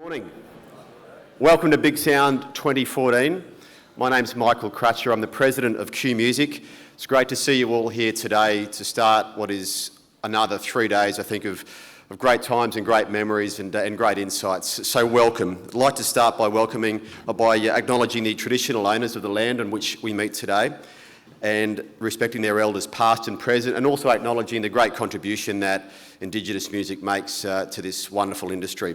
Morning. Welcome to Bigsound 2014. My name's Michael Crutcher. I'm the President of Q Music. It's great to see you all here today to start what is another 3 days, I think, of great times and great memories and great insights. So welcome. I'd like to start by acknowledging the traditional owners of the land on which we meet today and respecting their elders past and present, and also acknowledging the great contribution that Indigenous music makes to this wonderful industry.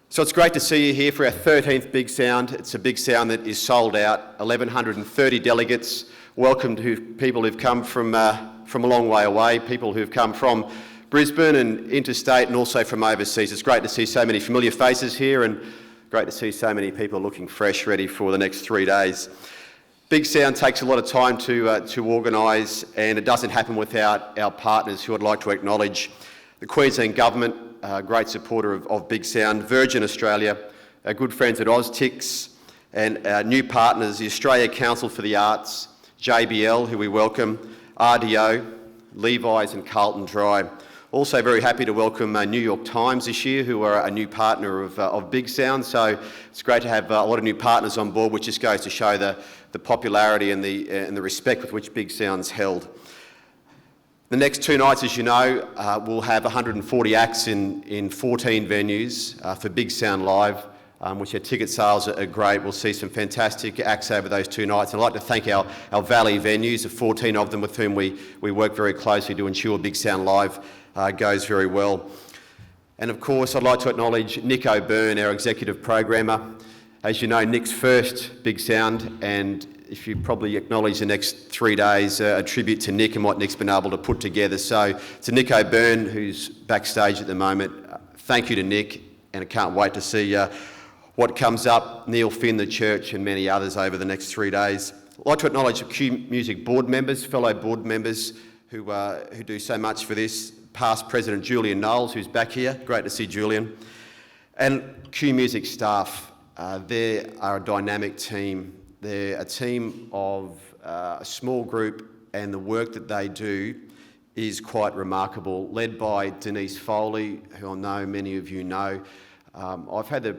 So it's great to see you here for our 13th Bigsound. It's a Bigsound that is sold out, 1,130 delegates. Welcome to people who've come from a long way away, people who've come from Brisbane and interstate and also from overseas. It's great to see so many familiar faces here and great to see so many people looking fresh, ready for the next 3 days. Bigsound takes a lot of time to organise, and it doesn't happen without our partners, who I'd like to acknowledge. The Queensland Government, a great supporter of Bigsound, Virgin Australia, our good friends at Oztix, and our new partners, the Australia Council for the Arts, JBL, who we welcome, RDO, Levi's and Carlton Dry. Also very happy to welcome New York Times this year, who are a new partner of Bigsound. So it's great to have a lot of new partners on board, which just goes to show the popularity and the respect with which Bigsound's held. The next 2 nights, as you know, we'll have 140 acts in 14 venues for Bigsound Live, which our ticket sales are great. We'll see some fantastic acts over those 2 nights. And I'd like to thank our Valley venues, the 14 of them with whom we work very closely to ensure Bigsound Live goes very well. And of course, I'd like to acknowledge Nick O'Byrne, our executive programmer. As you know, Nick's first Bigsound, and if you probably acknowledge the next 3 days, a tribute to Nick and what Nick's been able to put together. So to Nick O'Byrne, who's backstage at the moment, thank you to Nick, and I can't wait to see what comes up, Neil Finn, the church, and many others over the next 3 days. I'd like to acknowledge the Q Music board members, fellow board members who do so much for this. Past President Julian Knowles, who's back here, great to see Julian. And Q Music staff, they are a dynamic team. They're a team of a small group, and the work that they do is quite remarkable, led by Denise Foley, who I know many of you know. I've had the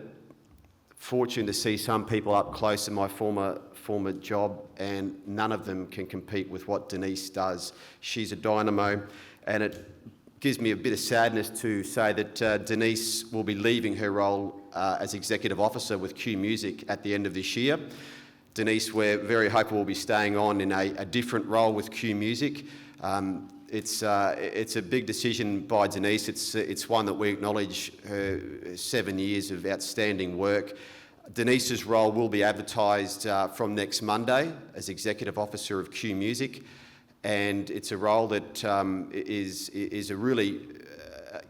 fortune to see some people up close in my former job, and none of them can compete with what Denise does. She's a dynamo, and it gives me a bit of sadness to say that Denise will be leaving her role as Executive Officer with Q Music at the end of this year. Denise, we're very hopeful will be staying on in a different role with Q Music. It's a big decision by Denise. It's one that we acknowledge her 7 years of outstanding work. Denise's role will be advertised from next Monday as Executive Officer of Q Music, and it's a role that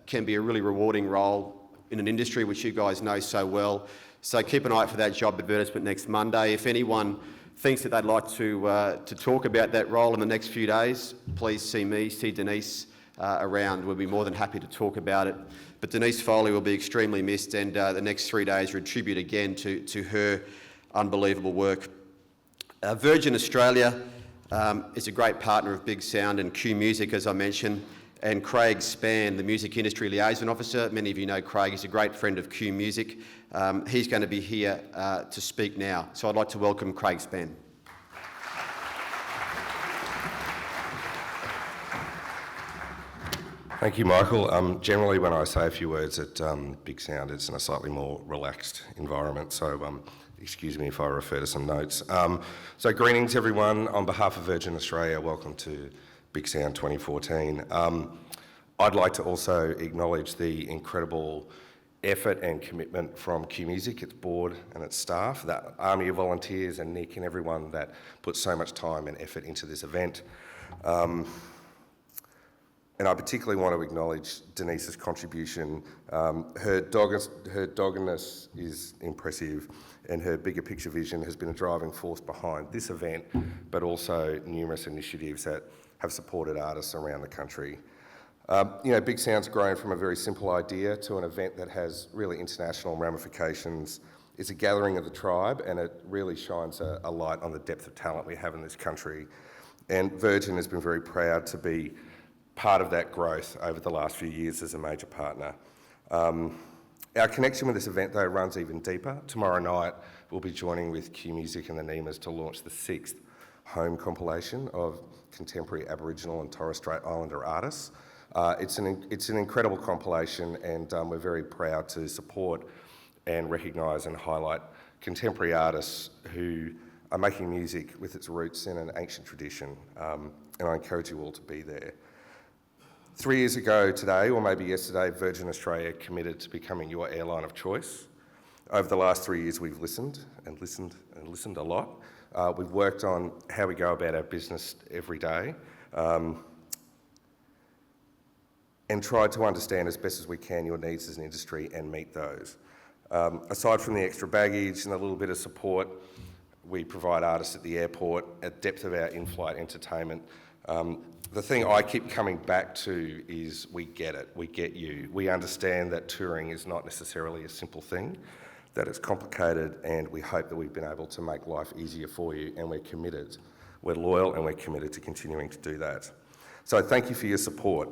can be a really rewarding role in an industry which you guys know so well. So keep an eye out for that job advertisement next Monday. If anyone thinks that they'd like to talk about that role in the next few days, please see me, see Denise around. We'll be more than happy to talk about it. But Denise Foley will be extremely missed, and the next 3 days are a tribute again to her unbelievable work. Virgin Australia is a great partner of Bigsound and Q Music, as I mentioned, and Craig Spann, the Music Industry Liaison Officer. Many of you know Craig. He's a great friend of Q Music. He's going to be here to speak now. So I'd like to welcome Craig Spann. Thank you, Michael. Generally, when I say a few words at Bigsound, it's in a slightly more relaxed environment, so excuse me if I refer to some notes. So greetings, everyone. On behalf of Virgin Australia, welcome to Bigsound 2014. I'd like to also acknowledge the incredible effort and commitment from Q Music, its board and its staff, that army of volunteers and Nick and everyone that put so much time and effort into this event. And I particularly want to acknowledge Denise's contribution. Her doggedness is impressive, and her bigger picture vision has been a driving force behind this event, but also numerous initiatives that have supported artists around the country. Bigsound's grown from a very simple idea to an event that has really international ramifications. It's a gathering of the tribe, and it really shines a light on the depth of talent we have in this country. And Virgin has been very proud to be part of that growth over the last few years as a major partner. Our connection with this event, though, runs even deeper. Tomorrow night, we'll be joining with Q Music and the Neemas to launch the 6th home compilation of contemporary Aboriginal and Torres Strait Islander artists. It's an incredible compilation, and we're very proud to support and recognise and highlight contemporary artists who are making music with its roots in an ancient tradition, and I encourage you all to be there. 3 years ago today, or maybe yesterday, Virgin Australia committed to becoming your airline of choice. Over the last 3 years, we've listened and listened and listened a lot. We've worked on how we go about our business every day, and tried to understand as best as we can your needs as an industry and meet those. Aside from the extra baggage and a little bit of support, we provide artists at the airport, at depth of our in-flight entertainment. The thing I keep coming back to is we get it, we get you. We understand that touring is not necessarily a simple thing, that it's complicated, and we hope that we've been able to make life easier for you, and we're committed. We're loyal and we're committed to continuing to do that. So thank you for your support.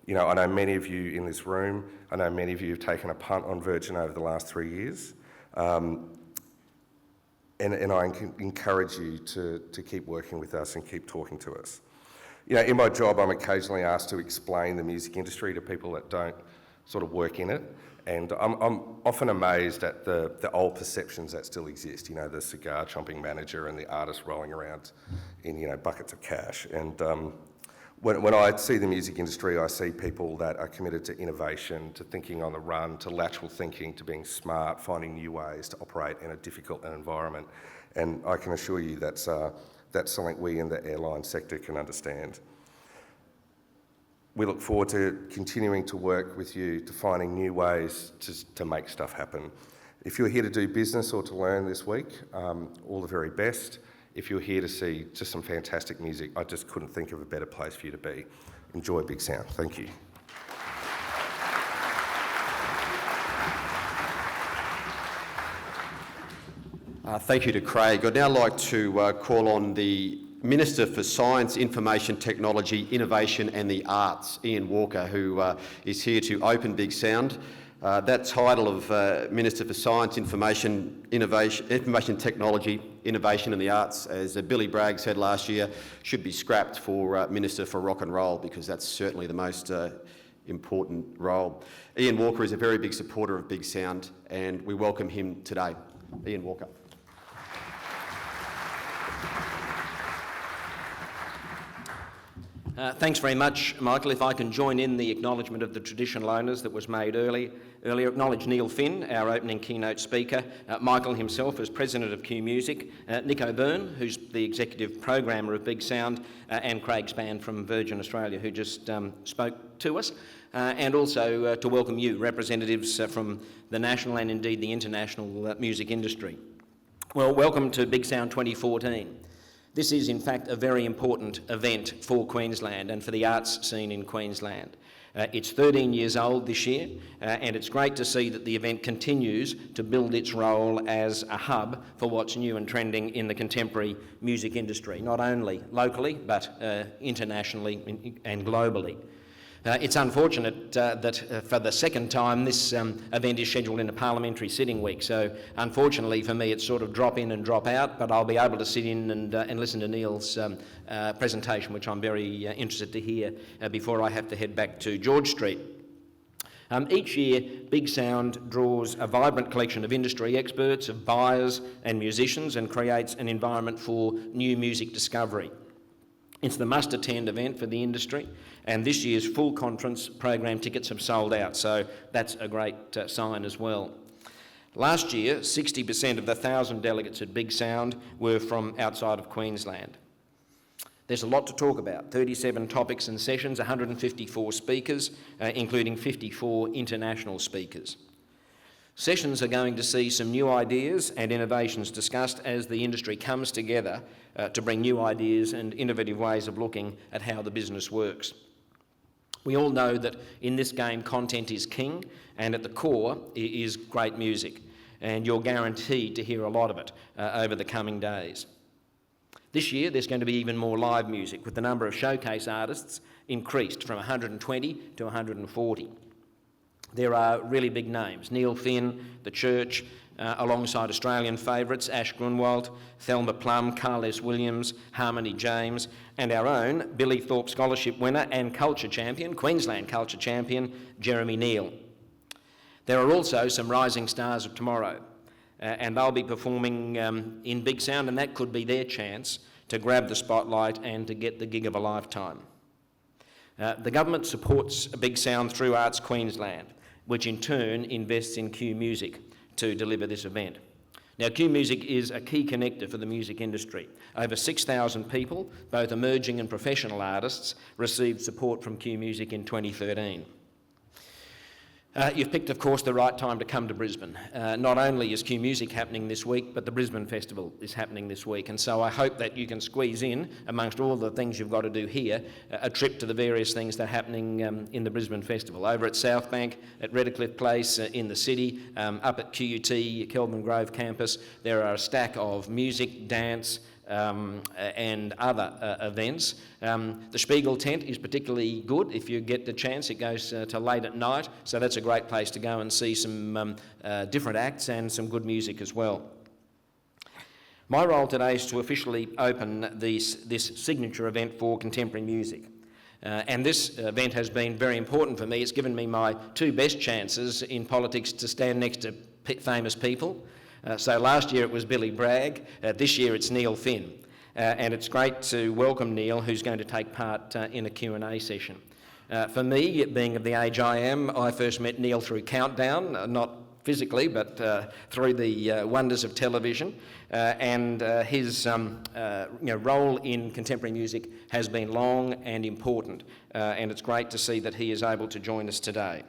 You know, I know many of you in this room, I know many of you have taken a punt on Virgin over the last 3 years, and I encourage you to keep working with us and keep talking to us. You know, in my job, I'm occasionally asked to explain the music industry to people that don't sort of work in it, and I'm often amazed at the old perceptions that still exist, you know, the cigar chomping manager and the artist rolling around in, you know, buckets of cash. And when I see the music industry, I see people that are committed to innovation, to thinking on the run, to lateral thinking, to being smart, finding new ways to operate in a difficult environment. And I can assure you that's something we in the airline sector can understand. We look forward to continuing to work with you, to finding new ways to make stuff happen. If you're here to do business or to learn this week, all the very best. If you're here to see just some fantastic music, I just couldn't think of a better place for you to be. Enjoy Bigsound. Thank you. Thank you to Craig. I'd now like to call on the Minister for Science, Information Technology, Innovation and the Arts, Ian Walker, who is here to open Bigsound. That title of Minister for Science, Information Technology, Innovation and the Arts, as Billy Bragg said last year, should be scrapped for Minister for Rock and Roll, because that's certainly the most important role. Ian Walker is a very big supporter of Bigsound, and we welcome him today. Ian Walker. Thanks very much, Michael. If I can join in the acknowledgement of the traditional owners that was made earlier, acknowledge Neil Finn, our opening keynote speaker, Michael himself as President of Q Music, Nick O'Byrne, who's the Executive Programmer of Bigsound, and Craig Spann from Virgin Australia, who just spoke to us, and also to welcome you, representatives from the national and indeed the international music industry. Well, welcome to Bigsound 2014. This is, in fact, a very important event for Queensland and for the arts scene in Queensland. It's 13 years old this year, and it's great to see that the event continues to build its role as a hub for what's new and trending in the contemporary music industry, not only locally, but internationally and globally. It's unfortunate that for the second time this event is scheduled in a parliamentary sitting week, so unfortunately for me it's sort of drop in and drop out, but I'll be able to sit in and listen to Neil's presentation, which I'm very interested to hear before I have to head back to George Street. Each year, Bigsound draws a vibrant collection of industry experts, of buyers and musicians, and creates an environment for new music discovery. It's the must-attend event for the industry, and this year's full conference program tickets have sold out, so that's a great sign as well. Last year, 60% of the 1,000 delegates at Bigsound were from outside of Queensland. There's a lot to talk about, 37 topics and sessions, 154 speakers, including 54 international speakers. Sessions are going to see some new ideas and innovations discussed as the industry comes together to bring new ideas and innovative ways of looking at how the business works. We all know that in this game content is king, and at the core is great music, and you're guaranteed to hear a lot of it over the coming days. This year there's going to be even more live music, with the number of showcase artists increased from 120 to 140. there are really big names: Neil Finn, The Church, alongside Australian favourites Ash Grunwald, Thelma Plum, Carles Williams, Harmony James, and our own Billy Thorpe Scholarship winner and culture champion, Queensland culture champion, Jeremy Neal. There are also some rising stars of tomorrow, and they'll be performing in Bigsound, and that could be their chance to grab the spotlight and to get the gig of a lifetime. The government supports Bigsound through Arts Queensland, which in turn invests in Q Music to deliver this event. Now, Q Music is a key connector for the music industry. Over 6,000 people, both emerging and professional artists, received support from Q Music in 2013. You've picked, of course, the right time to come to Brisbane. Not only is Q Music happening this week, but the Brisbane Festival is happening this week. And so I hope that you can squeeze in, amongst all the things you've got to do here, a trip to the various things that are happening in the Brisbane Festival. Over at South Bank, at Redcliffe Place in the city, up at QUT, Kelvin Grove campus, there are a stack of music, dance, and other events. The Spiegel tent is particularly good. If you get the chance, it goes to late at night, so that's a great place to go and see some different acts and some good music as well. My role today is to officially open this signature event for contemporary music. And this event has been very important for me. It's given me my two best chances in politics to stand next to famous people. So last year it was Billy Bragg, this year it's Neil Finn. And it's great to welcome Neil, who's going to take part in a Q&A session. For me, being of the age I am, I first met Neil through Countdown, not physically, but through the wonders of television. And his role in contemporary music has been long and important. And it's great to see that he is able to join us today.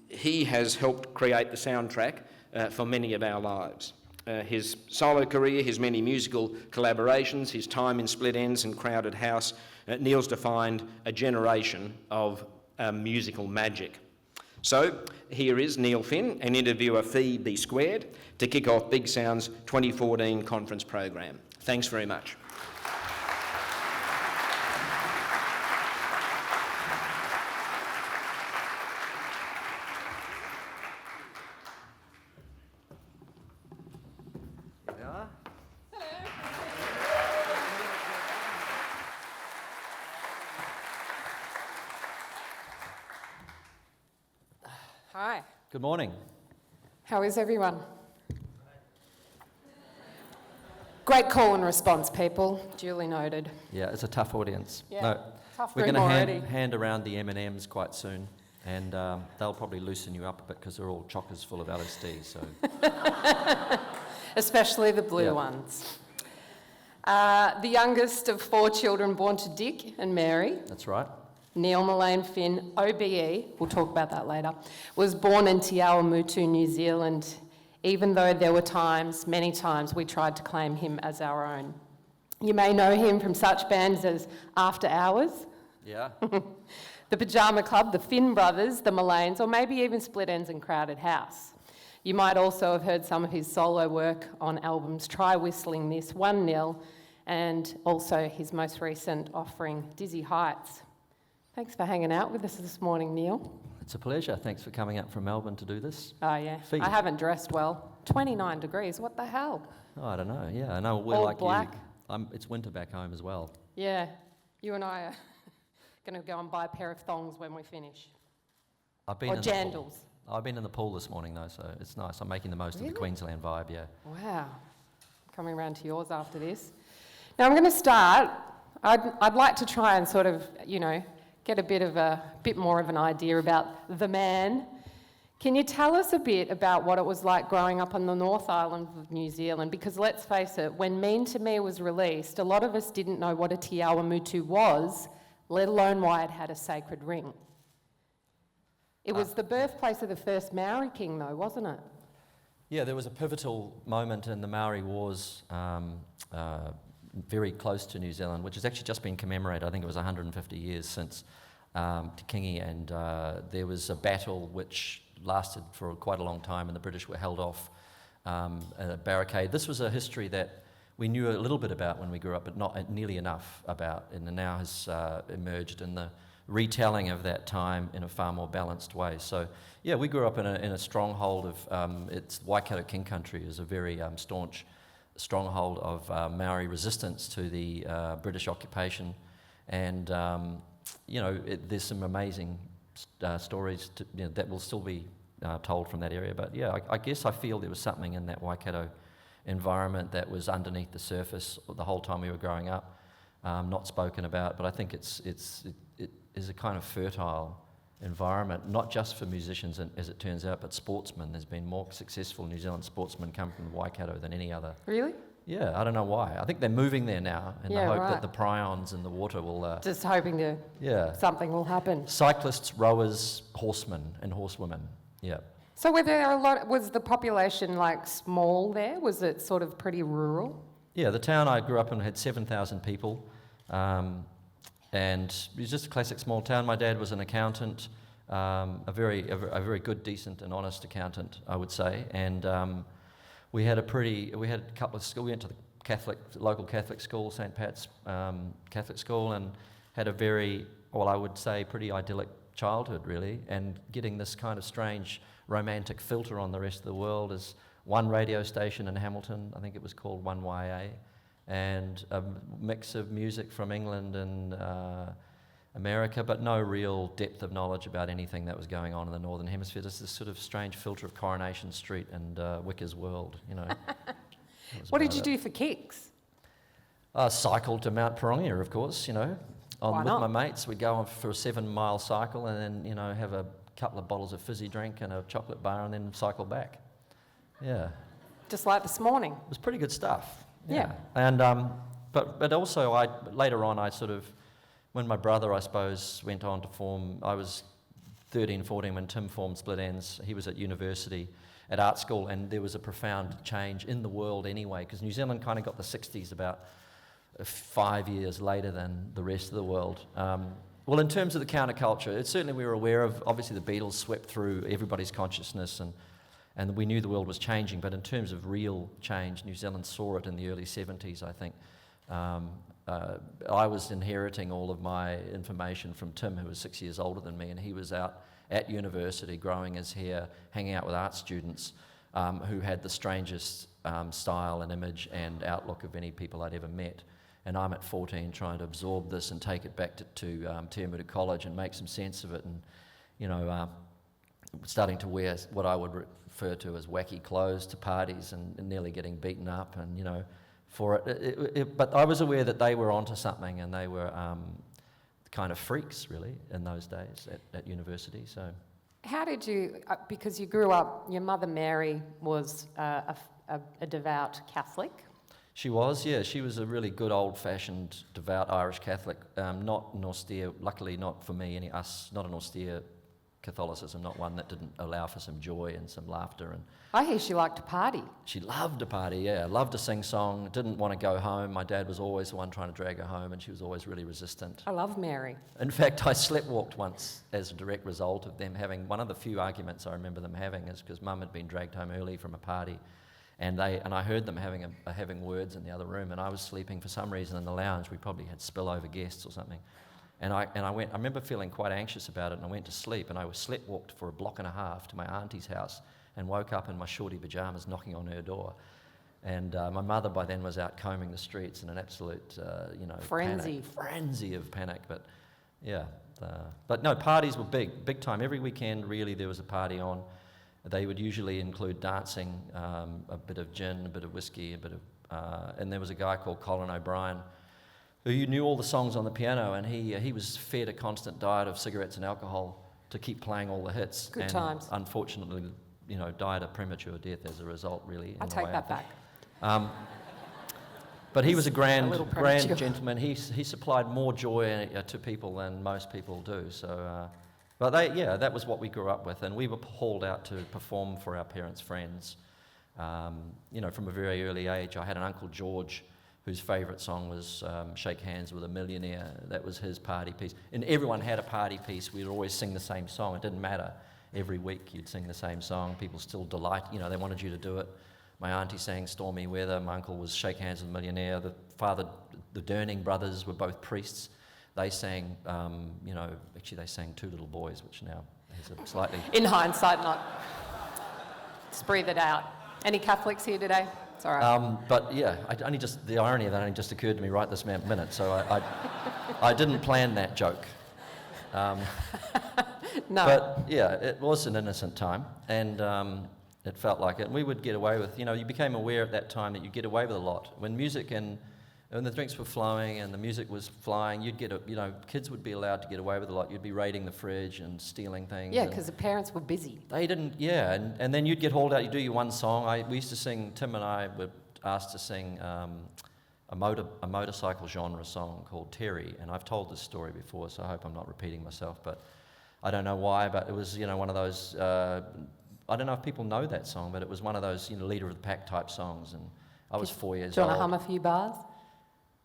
He has helped create the soundtrack for many of our lives. His solo career, his many musical collaborations, his time in Split Enz and Crowded House, Neil's defined a generation of musical magic. So here is Neil Finn, an interviewer fee B squared, to kick off Bigsound's 2014 conference program. Thanks very much. Hi. Good morning. How is everyone? Great call and response, people. Duly noted. Yeah, it's a tough audience. Yeah, tough we're room going already. to hand around the M&Ms quite soon, and they'll probably loosen you up a bit because they're all chockers full of LSD. So, especially the blue Yeah. ones. The youngest of 4 children born to Dick and Mary, that's right. Neil Mullane Finn, OBE, we'll talk about that later, was born in Te Awamutu, New Zealand, even though there were times, many times, we tried to claim him as our own. You may know him from such bands as After Hours, Yeah. the Pyjama Club, the Finn Brothers, the Mullanes, or maybe even Split Enz and Crowded House. You might also have heard some of his solo work on albums Try Whistling This, 1-0, and also his most recent offering, Dizzy Heights. Thanks for hanging out with us this morning, Neil. It's a pleasure. Thanks for coming up from Melbourne to do this. Oh, yeah. Fee. I haven't dressed well. 29 degrees, what the hell? Oh, I don't know. Yeah, I know we're All like black. you. It's winter back home as well. Yeah, you and I are going to go and buy a pair of thongs when we finish. I've been Or in the pool. jandals. I've been in the pool this morning though, so it's nice. I'm making the most of Really? the Queensland vibe. Yeah. Wow. Coming around to yours after this. Now I'm going to start. I'd like to try and sort of, get a bit more of an idea about the man. Can you tell us a bit about what it was like growing up on the North Island of New Zealand? Because let's face it, when Mean to Me was released, a lot of us didn't know what a Te Awamutu was, let alone why it had a sacred ring. It was the birthplace of the first Maori king though, wasn't it? Yeah, there was a pivotal moment in the Maori Wars very close to New Zealand, which has actually just been commemorated. I think it was 150 years since Te Kingi, and there was a battle which lasted for quite a long time, and the British were held off a barricade. This was a history that we knew a little bit about when we grew up, but not nearly enough about, and now has emerged in the retelling of that time in a far more balanced way. So, yeah, we grew up in a stronghold of, it's Waikato King Country is a very staunch stronghold of Maori resistance to the British occupation. And, there's some amazing stories that will still be told from that area. But yeah, I guess I feel there was something in that Waikato environment that was underneath the surface the whole time we were growing up, not spoken about. But I think it is a kind of fertile environment, not just for musicians, as it turns out, but sportsmen. There's been more successful New Zealand sportsmen come from Waikato than any other. Really? Yeah, I don't know why. I think they're moving there now in the hope that the prions in the water will... Just hoping something will happen. Cyclists, rowers, horsemen and horsewomen, yeah. So was the population like small there? Was it sort of pretty rural? Yeah, the town I grew up in had 7,000 people, and it was just a classic small town. My dad was an accountant, a very good, decent and honest accountant, I would say, and we had a couple of schools. We went to the local Catholic school, St. Pat's Catholic school, and had a very, I would say, pretty idyllic childhood, really, and getting this kind of strange romantic filter on the rest of the world as one radio station in Hamilton, I think it was called 1YA, and a mix of music from England and America, but no real depth of knowledge about anything that was going on in the Northern Hemisphere. Just this sort of strange filter of Coronation Street and Wicker's World, What did you do for kicks? I cycled to Mount Pirongia, of course, with my mates. We'd go on for a 7-mile cycle and then, have a couple of bottles of fizzy drink and a chocolate bar and then cycle back. Yeah. Just like this morning. It was pretty good stuff. Yeah. And, but also later on I sort of, when my brother, I suppose, went on to form, I was 13, 14 when Tim formed Split Enz. He was at university, at art school, and there was a profound change in the world anyway, because New Zealand kind of got the 60s about 5 years later than the rest of the world. Well, in terms of the counterculture, certainly we were aware of, obviously the Beatles swept through everybody's consciousness and we knew the world was changing, but in terms of real change, New Zealand saw it in the early 70s, I think. I was inheriting all of my information from Tim, who was 6 years older than me, and he was out at university growing his hair, hanging out with art students who had the strangest style and image and outlook of any people I'd ever met. And I'm at 14 trying to absorb this and take it back to Te Awamutu College and make some sense of it, and starting to wear what I would refer to as wacky clothes to parties and nearly getting beaten up, and for it. But I was aware that they were onto something, and they were kind of freaks, really, in those days at university. So, how did you? Because you grew up, your mother Mary was a devout Catholic. She was, yeah. She was a really good old-fashioned devout Irish Catholic. Not an austere, luckily not for me, not an austere Catholicism, not one that didn't allow for some joy and some laughter. And I hear she liked to party. She loved to party, yeah. Loved to sing song, didn't want to go home. My dad was always the one trying to drag her home, and she was always really resistant. I love Mary. In fact, I sleptwalked once as a direct result of them having, one of the few arguments I remember them having is because Mum had been dragged home early from a party, and I heard them having words in the other room, and I was sleeping for some reason in the lounge. We probably had spillover guests or something. And I remember feeling quite anxious about it, and I went to sleep, and I was sleptwalked for a block and a half to my auntie's house and woke up in my shorty pyjamas knocking on her door. And my mother by then was out combing the streets in an absolute, frenzy of panic. But yeah, but no, parties were big time. Every weekend, really, there was a party on. They would usually include dancing, a bit of gin, a bit of whiskey, and there was a guy called Colin O'Brien who knew all the songs on the piano, and he was fed a constant diet of cigarettes and alcohol to keep playing all the hits. Good times. Unfortunately, died a premature death as a result, really. I take that back. But he was a grand gentleman. He supplied more joy to people than most people do. So, but that was what we grew up with, and we were hauled out to perform for our parents' friends. From a very early age. I had an Uncle George whose favourite song was Shake Hands with a Millionaire. That was his party piece. And everyone had a party piece. We'd always sing the same song. It didn't matter. Every week you'd sing the same song. People still delight, they wanted you to do it. My auntie sang Stormy Weather. My uncle was Shake Hands with a Millionaire. The Durning brothers were both priests. they sang, actually they sang Two Little Boys, which now has a slightly... In hindsight, not. Just breathe it out. Any Catholics here today? It's all right. But yeah, the irony of that only just occurred to me right this minute, so I didn't plan that joke. No. But yeah, it was an innocent time, and it felt like it. And we would get away with, you became aware at that time that you get away with a lot. When music and the drinks were flowing and the music was flying, you'd get, kids would be allowed to get away with a lot. You'd be raiding the fridge and stealing things. Yeah, because the parents were busy. They didn't, yeah, and then you'd get hauled out, you do your one song. We used to sing, Tim and I were asked to sing a motorcycle genre song called Terry, and I've told this story before, so I hope I'm not repeating myself, but I don't know why, but it was, one of those, I don't know if people know that song, but it was one of those, leader of the pack type songs, and I was 4 years old. Do you want to hum a few bars?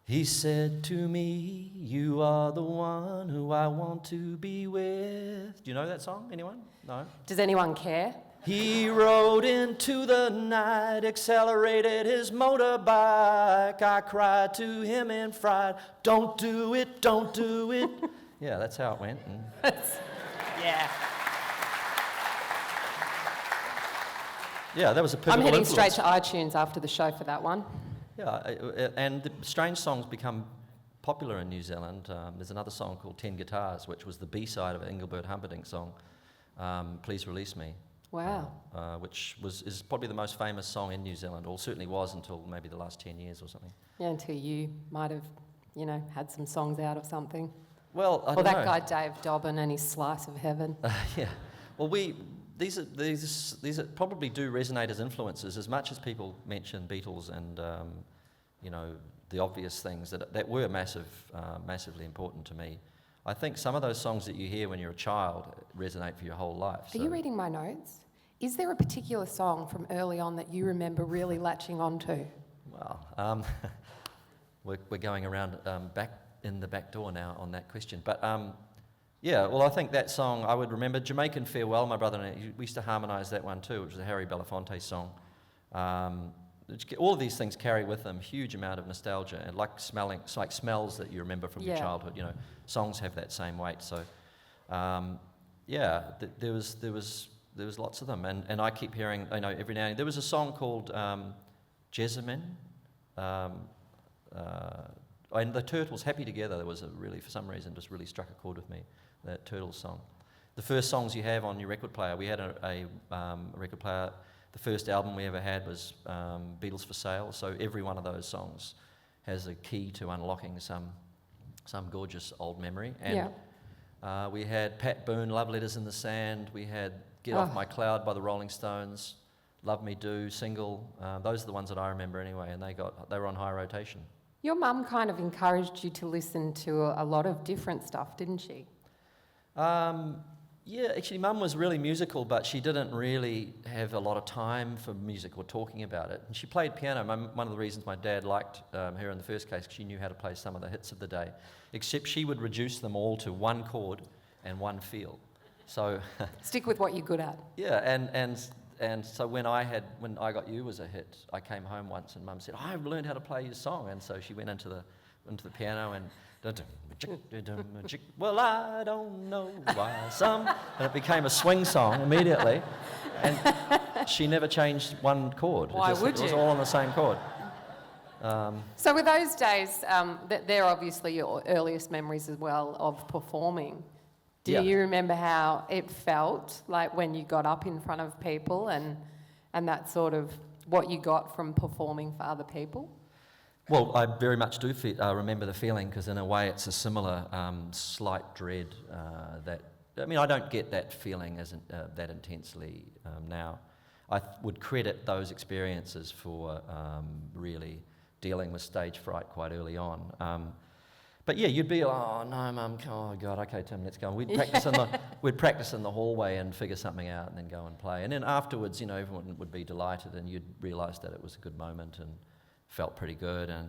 He said to me, you are the one who I want to be with. Do you know that song? Anyone? No? Does anyone care? He rode into the night, accelerated his motorbike. I cried to him in fright, don't do it, don't do it. Yeah, that's how it went. Yeah. Yeah, that was a pivotal I'm heading influence. straight to iTunes after the show for that one. Yeah, and the strange songs become popular in New Zealand. There's another song called 10 Guitars, which was the B-side of an Engelbert Humperdinck song, Please Release Me. Wow. Which is probably the most famous song in New Zealand, or certainly was until maybe the last 10 years or something. Yeah, until you might have, had some songs out of something. Well, I or don't that know. guy Dave Dobbin and his Slice of Heaven. Yeah. Well, these probably do resonate as influences as much as people mention Beatles and the obvious things that were massively important to me. I think some of those songs that you hear when you're a child resonate for your whole life. Are you reading my notes? Is there a particular song from early on that you remember really latching onto? Well, we're going around back in the back door now on that question, but yeah. Well, I think that song I would remember. Jamaican Farewell, my brother and I, we used to harmonise that one too, which was a Harry Belafonte song. All of these things carry with them huge amount of nostalgia, and like smells that you remember from your childhood. Songs have that same weight. So, there was lots of them, and I keep hearing. I know every now and then. There was a song called Jessamine, and the Turtles, Happy Together. There was for some reason, just really struck a chord with me. That Turtles song. The first songs you have on your record player. We had a record player. The first album we ever had was Beatles for Sale, so every one of those songs has a key to unlocking some gorgeous old memory. And we had Pat Boone, Love Letters in the Sand. We had Get Off My Cloud by the Rolling Stones, Love Me Do, Single. Those are the ones that I remember anyway, and they were on high rotation. Your mum kind of encouraged you to listen to a lot of different stuff, didn't she? Yeah, actually, Mum was really musical, but she didn't really have a lot of time for music or talking about it. And she played piano. One of the reasons my dad liked her in the first case, because she knew how to play some of the hits of the day, except she would reduce them all to one chord and one feel. So stick with what you're good at. Yeah, and so when I Got You was a hit, I came home once and Mum said, I've learned how to play your song, and so she went into the piano and well, I don't know why and it became a swing song immediately, and she never changed one chord. Why would you? It was you? all on the same chord. So with those days, they're obviously your earliest memories as well of performing. Do you remember how it felt like when you got up in front of people and that sort of what you got from performing for other people? Well, I very much do remember the feeling, because in a way it's a similar slight dread I don't get that feeling that intensely now. I would credit those experiences for really dealing with stage fright quite early on. But yeah, you'd be like, oh no, Mum, oh God, okay, Tim, let's go. And we'd practice in the hallway and figure something out, and then go and play. And then afterwards, everyone would be delighted, and you'd realise that it was a good moment and felt pretty good. And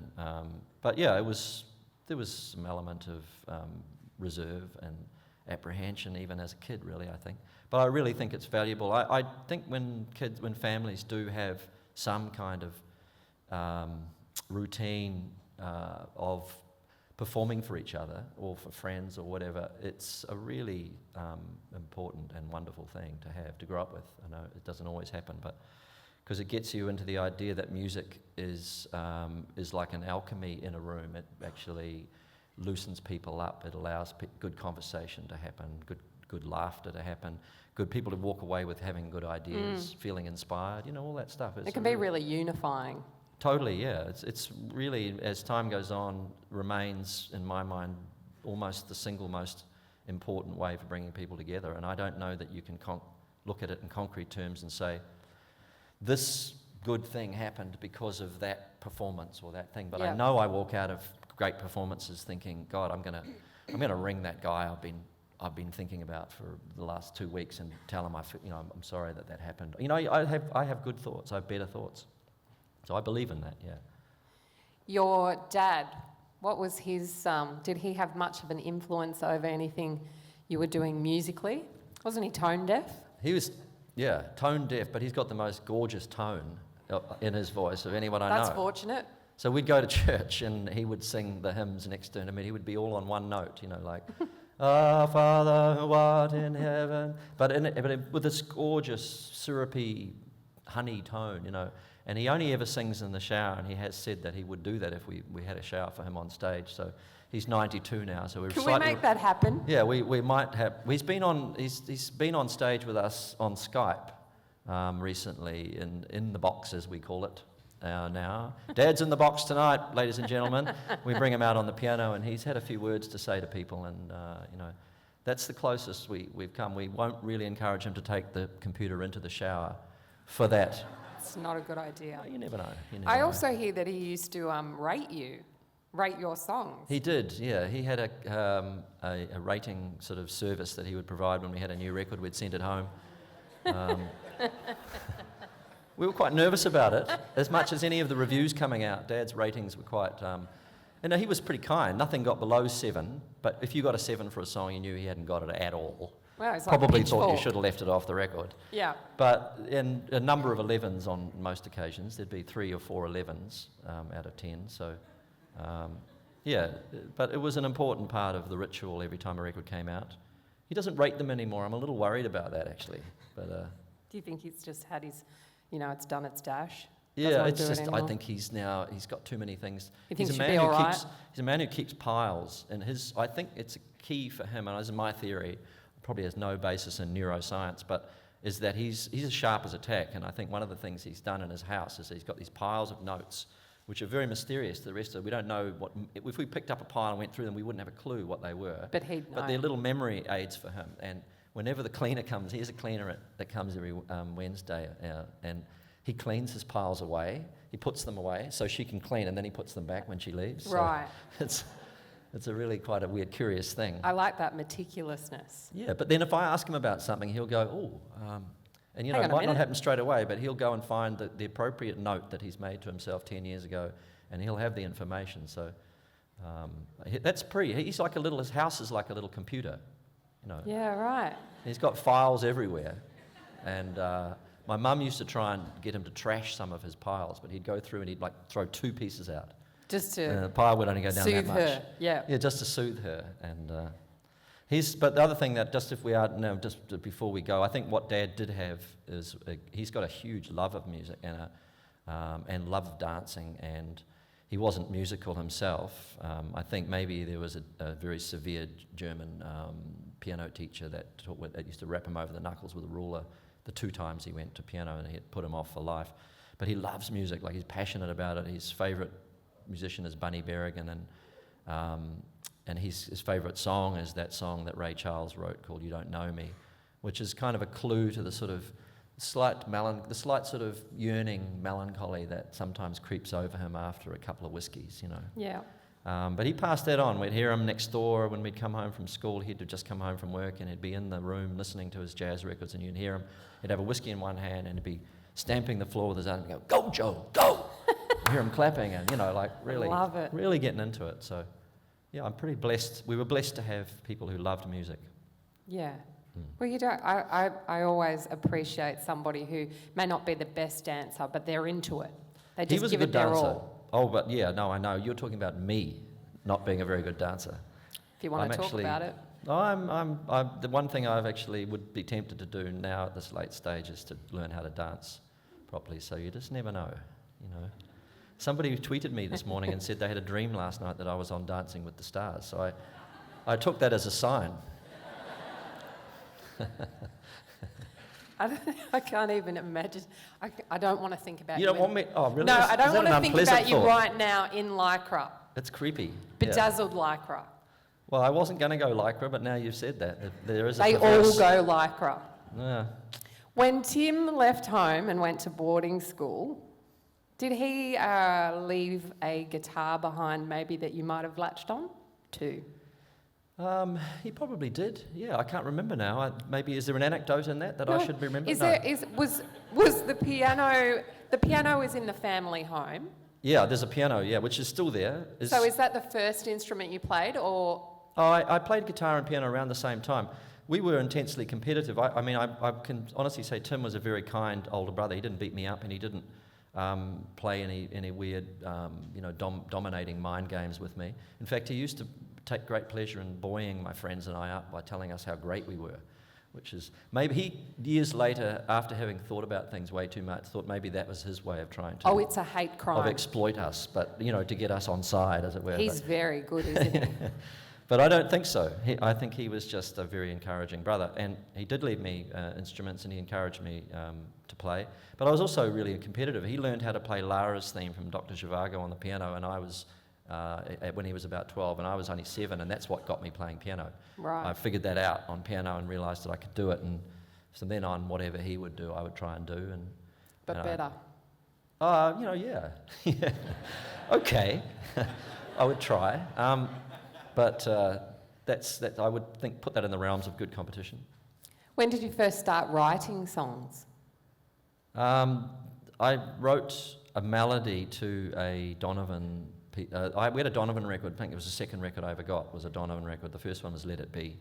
but yeah, there was some element of reserve and apprehension even as a kid, really, I think. But I really think it's valuable. I think when families do have some kind of routine of performing for each other or for friends or whatever, it's a really important and wonderful thing to grow up with. I know it doesn't always happen, but because it gets you into the idea that music is like an alchemy in a room. It actually loosens people up. It allows good conversation to happen, good laughter to happen, good people to walk away with having good ideas, feeling inspired, all that stuff. It can be really unifying. Totally, yeah. It's really, as time goes on, remains, in my mind, almost the single most important way for bringing people together. And I don't know that you can look at it in concrete terms and say, this good thing happened because of that performance or that thing. But I know I walk out of great performances thinking, God, I'm gonna ring that guy I've been thinking about for the last 2 weeks and tell him I'm sorry that happened. I have good thoughts. I have better thoughts. So I believe in that. Yeah. Your dad, what was his? Did he have much of an influence over anything you were doing musically? Wasn't he tone deaf? He was, tone deaf, but he's got the most gorgeous tone in his voice of anyone I know. That's fortunate. So we'd go to church and he would sing the hymns next to him and he would be all on one note, like, Our Father who art in heaven, but with this gorgeous syrupy honey tone, and he only ever sings in the shower, and he has said that he would do that if we had a shower for him on stage. So he's 92 now, so Can we make that happen? Yeah, we might have. He's been on stage with us on Skype recently in the box, as we call it now. Dad's in the box tonight, ladies and gentlemen. We bring him out on the piano, and he's had a few words to say to people, and that's the closest we've come. We won't really encourage him to take the computer into the shower for that. It's not a good idea. You never know. I also hear that he used to rate your songs. He did, yeah. He had a rating sort of service that he would provide when we had a new record. We'd send it home. We were quite nervous about it, as much as any of the reviews coming out. Dad's ratings were quite... he was pretty kind. Nothing got below 7, but if you got a 7 for a song, you knew he hadn't got it at all. Well, it's like Probably thought you pitchfork. should have left it off the record. Yeah. But in a number of 11s on most occasions, there'd be 3 or 4 11s out of 10. So, but it was an important part of the ritual every time a record came out. He doesn't rate them anymore. I'm a little worried about that, actually. But do you think he's just had his, it's done its dash? yeah, it's just I think he's got too many things. You think He's a he should man be who all right? He's a man who keeps piles, and I think it's a key for him, and this is my theory, probably has no basis in neuroscience, but is that he's as sharp as a tack, and I think one of the things he's done in his house is he's got these piles of notes, which are very mysterious to the rest of it. We don't know what, if we picked up a pile and went through them, we wouldn't have a clue what they were. But he'd know. But they're little memory aids for him, and whenever the cleaner comes, here's a cleaner that comes every Wednesday, and he cleans his piles away, he puts them away so she can clean, and then he puts them back when she leaves. Right. So it's a really quite a weird, curious thing. I like that meticulousness. Yeah, but then if I ask him about something, he'll go, and it might not happen straight away, but he'll go and find the appropriate note that he's made to himself 10 years ago, and he'll have the information. So he's like his house is like a little computer, Yeah, right. He's got files everywhere, and my mum used to try and get him to trash some of his piles, but he'd go through and he'd throw 2 pieces out. Just to And the pile would only go down that soothe much. her, yeah. Yeah, just to soothe her. And but the other thing that just before we go, I think what Dad did have is he's got a huge love of music and love of dancing, and he wasn't musical himself. I think maybe there was a very severe German piano teacher that used to rap him over the knuckles with a ruler the 2 times he went to piano, and he'd put him off for life. But he loves music, he's passionate about it. His favourite musician is Bunny Berrigan, and his favourite song is that song that Ray Charles wrote called "You Don't Know Me," which is kind of a clue to the sort of slight sort of yearning melancholy that sometimes creeps over him after a couple of whiskies, Yeah. But he passed that on. We'd hear him next door when we'd come home from school. He'd have just come home from work, and he'd be in the room listening to his jazz records, and you'd hear him. He'd have a whiskey in one hand, and he'd be stamping the floor with his own and go, "Go, Joe, go!" You hear him clapping, and really, Love it. really getting into it. So, yeah, I'm pretty blessed. We were blessed to have people who loved music. Yeah. Well, you don't. I always appreciate somebody who may not be the best dancer, but they're into it. They He just was give a it good their dancer. all. Oh, but yeah, no, I know. You're talking about me. not being a very good dancer. If you want to talk about it. The one thing I've actually would be tempted to do now at this late stage is to learn how to dance properly. So you just never know, you know. Somebody tweeted me this morning and said they had a dream last night that I was on Dancing with the Stars. So I took that as a sign. I can't even imagine. I don't want to think about You don't want me? Oh, really? No, I don't want to think about you thought? right now in Lycra. It's creepy. Bedazzled Lycra. Well, I wasn't going to go Lycra, but now you've said that. There is a They perverse... all go Lycra. Yeah. When Tim left home and went to boarding school, did he leave a guitar behind maybe that you might have latched on to? He probably did. Yeah, I can't remember now. Maybe is there an anecdote in that No. I should remember? Was the piano? The piano is in the family home. Yeah, there's a piano. Yeah, which is still there. So is that the first instrument you played, or? Oh, I played guitar and piano around the same time. We were intensely competitive. I can honestly say Tim was a very kind older brother. He didn't beat me up, and he didn't play any weird, dominating mind games with me. In fact, he used to take great pleasure in buoying my friends and I up by telling us how great we were, which is maybe he, years later, after having thought about things way too much, thought maybe that was his way of trying to... Oh, it's a hate crime. ...of exploit us, but, to get us on side, as it were. He's very good, isn't he? But I don't think so. I think he was just a very encouraging brother, and he did leave me instruments and he encouraged me to play. But I was also really competitive. He learned how to play Lara's theme from Dr. Zhivago on the piano, and I was... when he was about 12 and I was only 7, and that's what got me playing piano. Right. I figured that out on piano and realised that I could do it, and so then on whatever he would do, I would try and do. But better. Yeah. Yeah. Okay. I would try. But I would think put that in the realms of good competition. When did you first start writing songs? I wrote a melody to a Donovan... we had a Donovan record. I think it was the second record I ever got was a Donovan record. The first one was Let It Be.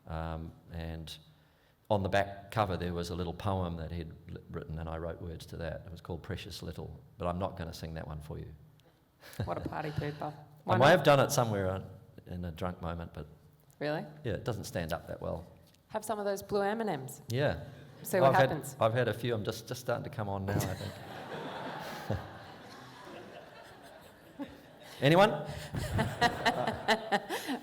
And on the back cover there was a little poem that he'd written, and I wrote words to that. It was called Precious Little, but I'm not going to sing that one for you. What a party pooper. I may have done it somewhere in a drunk moment, but... Really? Yeah, it doesn't stand up that well. Have some of those blue M&Ms. Yeah. See what happens. I've had a few. I'm just starting to come on now, I think. Anyone?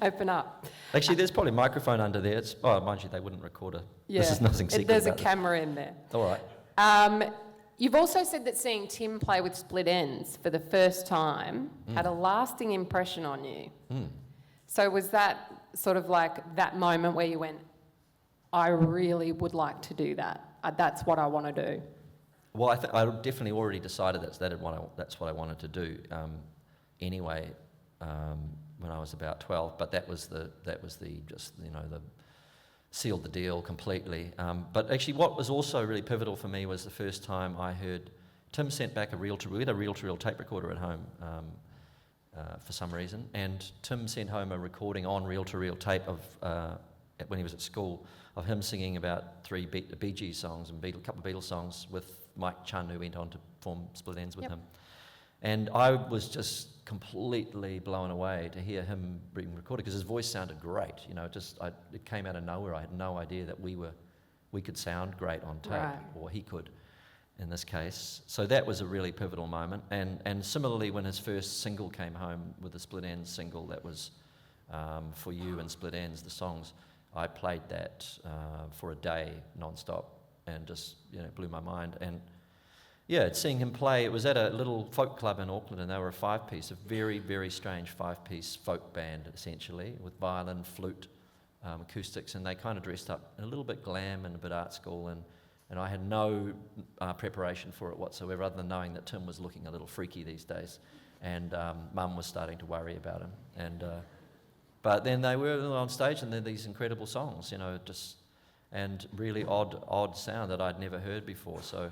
Open up. Actually, there's probably a microphone under there. Mind you, they wouldn't record Yeah. This is nothing secret There's a about camera in there. All right. You've also said that seeing Tim play with Split Enz for the first time had a lasting impression on you. So was that sort of like that moment where you went, I really would like to do that. That's what I want to do. Well, I definitely already decided that's what I wanted to do anyway when I was about 12. But that was the sealed the deal completely. But actually, what was also really pivotal for me was the first time I heard Tim sent back we had a reel-to-reel tape recorder at home for some reason, and Tim sent home a recording on reel-to-reel tape of when he was at school of him singing about 3 Bee Gees songs and a couple of Beatles songs with Mike Chun, who went on to form Split Enz with him. And I was just completely blown away to hear him being recorded, because his voice sounded great. It came out of nowhere. I had no idea that we could sound great on tape, Right. or he could, in this case. So that was a really pivotal moment. And similarly, when his first single came home with the Split Enz single, that was For You and Split Enz, the songs, I played that for a day non-stop, and just blew my mind. And yeah, seeing him play, it was at a little folk club in Auckland, and they were a 5-piece, a very, very strange 5-piece folk band, essentially, with violin, flute, acoustics, and they kind of dressed up a little bit glam and a bit art school, and I had no preparation for it whatsoever, other than knowing that Tim was looking a little freaky these days, and Mum was starting to worry about him. But then they were on stage, and they're these incredible songs, and really odd sound that I'd never heard before. So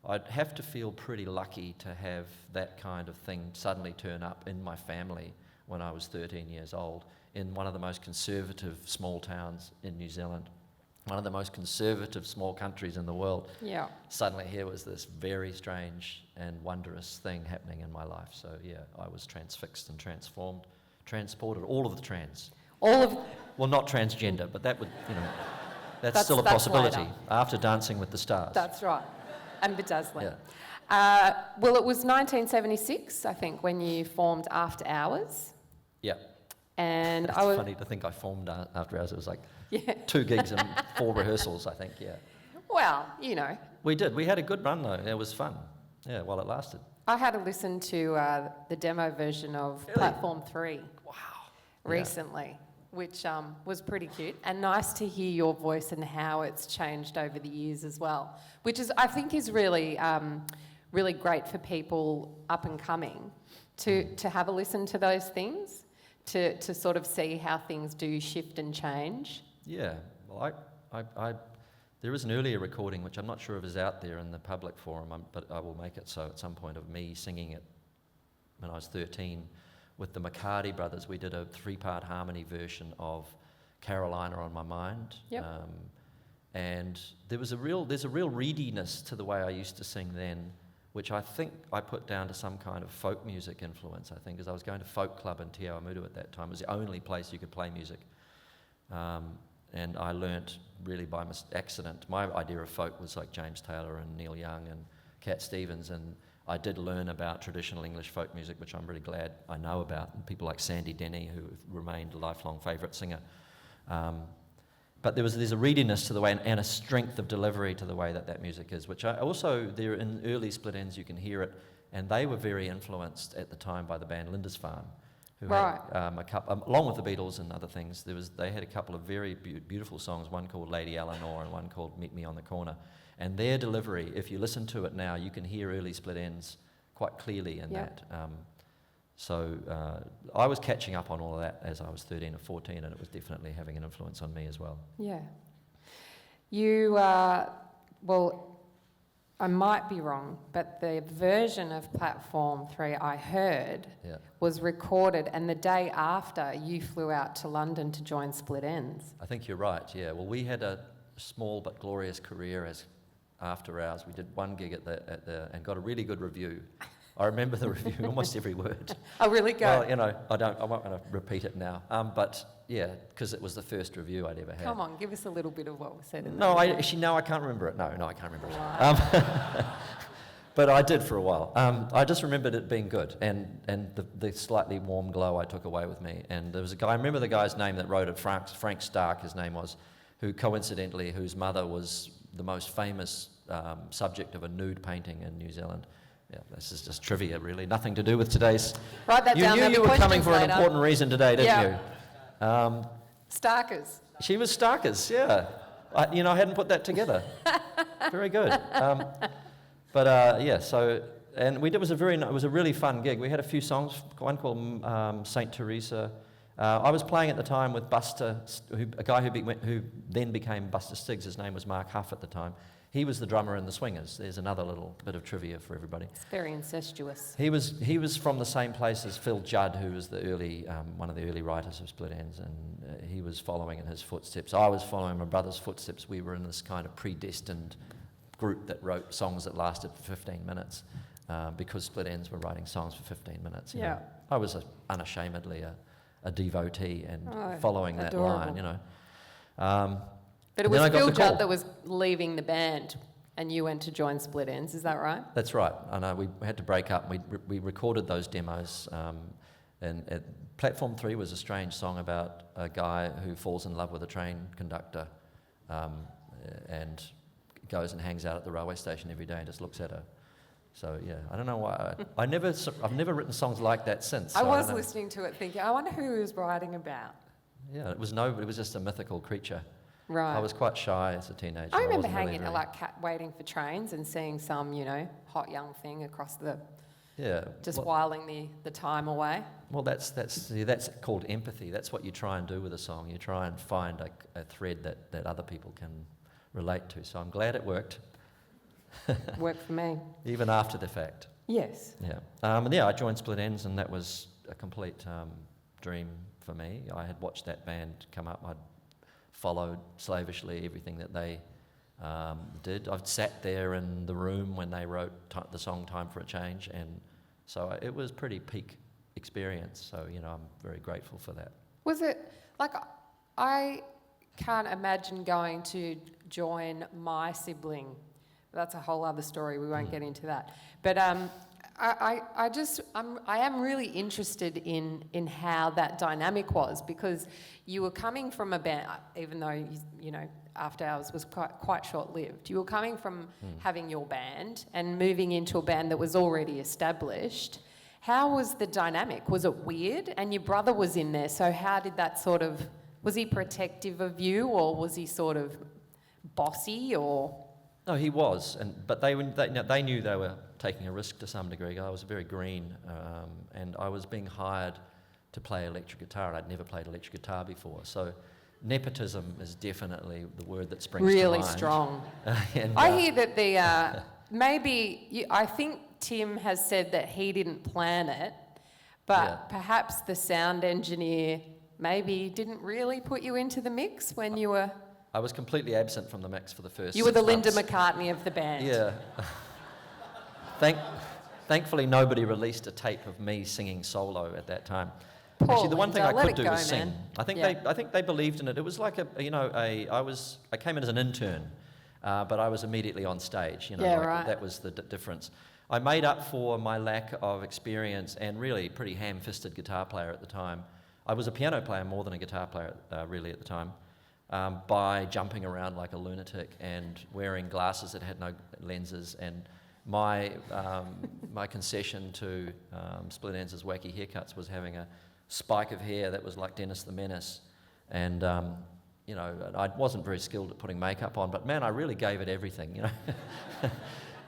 I'd have to feel pretty lucky to have that kind of thing suddenly turn up in my family when I was 13 years old, in one of the most conservative small towns in New Zealand, one of the most conservative small countries in the world. Yeah. Suddenly here was this very strange and wondrous thing happening in my life. So yeah, I was transfixed and transformed transported all of the trans. All of Well, not transgender, but that would, that's That's- still a that's possibility later. after Dancing with the Stars. that's right, and bedazzling. Yeah. Well, it was 1976, I think, when you formed After Hours, Yeah. and It's I was funny to think I formed After Hours. It was like yeah. 2 gigs and 4 rehearsals, I think, yeah. Well, We did. We had a good run, though. It was fun, yeah, while it lasted. I had to listen to the demo version of Platform 3 recently, which was pretty cute and nice to hear your voice and how it's changed over the years as well, which is I think is really really great for people up and coming to have a listen to those things, to sort of see how things do shift and change. Yeah, well, there is an earlier recording, which I'm not sure if is out there in the public forum, but I will make it so at some point, of me singing it when I was 13 with the McCarty brothers. We did a 3-part harmony version of Carolina on My Mind. Yep. And there's a real readiness to the way I used to sing then, which I think I put down to some kind of folk music influence, I think, because I was going to folk club in Te Awamutu at that time. It was the only place you could play music. And I learnt really by accident. My idea of folk was like James Taylor and Neil Young and Cat Stevens, and I did learn about traditional English folk music, which I'm really glad I know about, and people like Sandy Denny, who remained a lifelong favourite singer. But there's a readiness to the way and a strength of delivery to the way that music is, which I also, there in early Split Enz you can hear it, and they were very influenced at the time by the band Lindisfarne, who Right. had a couple, along with the Beatles and other things. They had a couple of very beautiful songs, one called Lady Eleanor and one called Meet Me on the Corner. And their delivery, if you listen to it now, you can hear early Split Enz quite clearly in Yep. that. So I was catching up on all of that as I was 13 or 14, and it was definitely having an influence on me as well. Yeah. You, well, I might be wrong, but the version of Platform 3 I heard Yeah. was recorded, and the day after you flew out to London to join Split Enz. I think you're right, yeah. Well, we had a small but glorious career as After Hours. We did one gig at the and got a really good review. I remember the review, almost every word. Oh, really? Go. Well, I won't want to repeat it now. But yeah, because it was the first review I'd ever had. Come on, give us a little bit of what was said in No, that. I can't remember it. No, I can't remember Right. it. But I did for a while. I just remembered it being good, and the slightly warm glow I took away with me. And there was a guy, I remember the guy's name that wrote it, Frank Stark, his name was, whose mother was the most famous subject of a nude painting in New Zealand. Yeah, this is just trivia, really. Nothing to do with today's. Write that You down. knew There'll you be were coming questions for an later. important reason today, didn't Yeah. you? Starkers. She was Starkers, yeah. I hadn't put that together. Very good. So, and it was a really fun gig. We had a few songs, one called Saint Teresa. I was playing at the time with Buster, a guy who then became Buster Stiggs. His name was Mark Huff at the time. He was the drummer in the Swingers. There's another little bit of trivia for everybody. It's very incestuous. He was from the same place as Phil Judd, who was the early one of the early writers of Split Enz, and he was following in his footsteps. I was following my brother's footsteps. We were in this kind of predestined group that wrote songs that lasted for 15 minutes because Split Enz were writing songs for 15 minutes. You know. I was unashamedly a devotee and following that adorable. line. But it then was I got Phil the call. Judd that was leaving the band, and you went to join Split Enz. Is that right? That's right. I know we had to break up. We recorded those demos, and Platform 3 was a strange song about a guy who falls in love with a train conductor, and goes and hangs out at the railway station every day and just looks at her. So yeah, I don't know why. I've never written songs like that since. I so was don't know. listening to it thinking, I wonder who he was writing about. Yeah, it was just a mythical creature. Right. I was quite shy as a teenager. I remember wasn't really hanging, waiting for trains and seeing some, hot young thing across the, yeah, just well, whiling the time away. Well, that's called empathy. That's what you try and do with a song. You try and find a thread that other people can relate to. So I'm glad it worked, Worked for me. even after the fact. Yes. Yeah. I joined Split Enz, and that was a complete dream for me. I had watched that band come up. I'd followed slavishly everything that they did. I've sat there in the room when they wrote the song "Time for a Change," and so it was pretty peak experience. So, I'm very grateful for that. Was it, like, I can't imagine going to join my sibling. That's a whole other story, we won't get into that. But I am really interested in how that dynamic was, because you were coming from a band, even though, After Hours was quite short-lived. You were coming from having your band and moving into a band that was already established. How was the dynamic? Was it weird? And your brother was in there, so how did that sort of... Was he protective of you, or was he sort of bossy, or...? No, he was, but they knew they were taking a risk to some degree. I was very green, and I was being hired to play electric guitar. I'd never played electric guitar before, so nepotism is definitely the word that springs to mind. Really strong. And, I hear that I think Tim has said that he didn't plan it, but perhaps the sound engineer maybe didn't really put you into the mix when you were... I was completely absent from the mix for the first 6 months. You were the Linda McCartney of the band. Yeah. Thankfully, nobody released a tape of me singing solo at that time. Poor Actually, the one thing I Linda, could do let it was go, sing. man. I think they believed in it. It was like I came in as an intern, but I was immediately on stage. Right. That was the difference. I made up for my lack of experience and really pretty ham-fisted guitar player at the time. I was a piano player more than a guitar player, really, at the time, by jumping around like a lunatic and wearing glasses that had no lenses. And my concession to Split Enz's wacky haircuts was having a spike of hair that was like Dennis the Menace. And, I wasn't very skilled at putting makeup on, but man, I really gave it everything,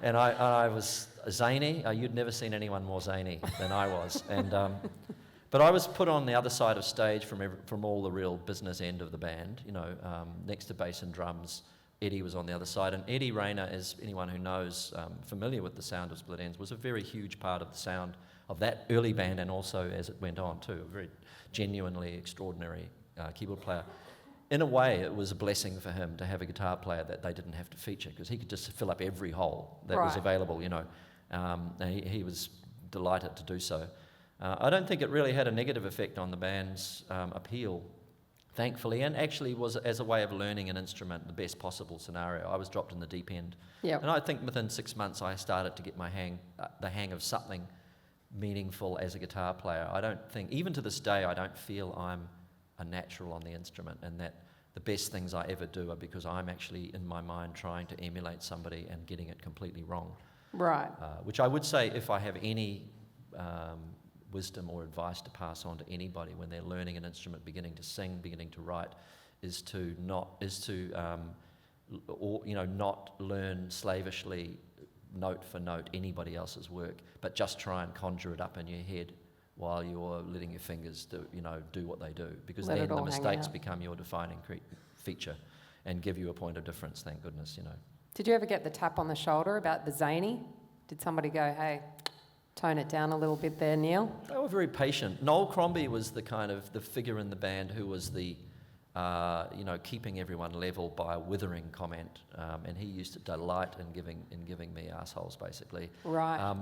And I was zany. You'd never seen anyone more zany than I was. And... But I was put on the other side of stage from all the real business end of the band, next to bass and drums. Eddie was on the other side, and Eddie Rayner, as anyone who knows, familiar with the sound of Split Enz, was a very huge part of the sound of that early band, and also as it went on too, a very genuinely extraordinary keyboard player. In a way, it was a blessing for him to have a guitar player that they didn't have to feature, because he could just fill up every hole that was available, and he was delighted to do so. I don't think it really had a negative effect on the band's appeal, thankfully, and actually was as a way of learning an instrument, the best possible scenario. I was dropped in the deep end. Yep. And I think within 6 months I started to get the hang of something meaningful as a guitar player. I don't think, even to this day, I don't feel I'm a natural on the instrument, and that the best things I ever do are because I'm actually, in my mind, trying to emulate somebody and getting it completely wrong. Right. Which I would say, if I have any... wisdom or advice to pass on to anybody when they're learning an instrument, beginning to sing, beginning to write, is to not learn slavishly note for note anybody else's work, but just try and conjure it up in your head while you're letting your fingers do what they do, because then the mistakes become your defining feature and give you a point of difference. Thank goodness, Did you ever get the tap on the shoulder about the zany? Did somebody go, hey, tone it down a little bit there, Neil? They were very patient. Noel Crombie was the kind of the figure in the band who was the, keeping everyone level by a withering comment, and he used to delight in giving me assholes, basically. Right.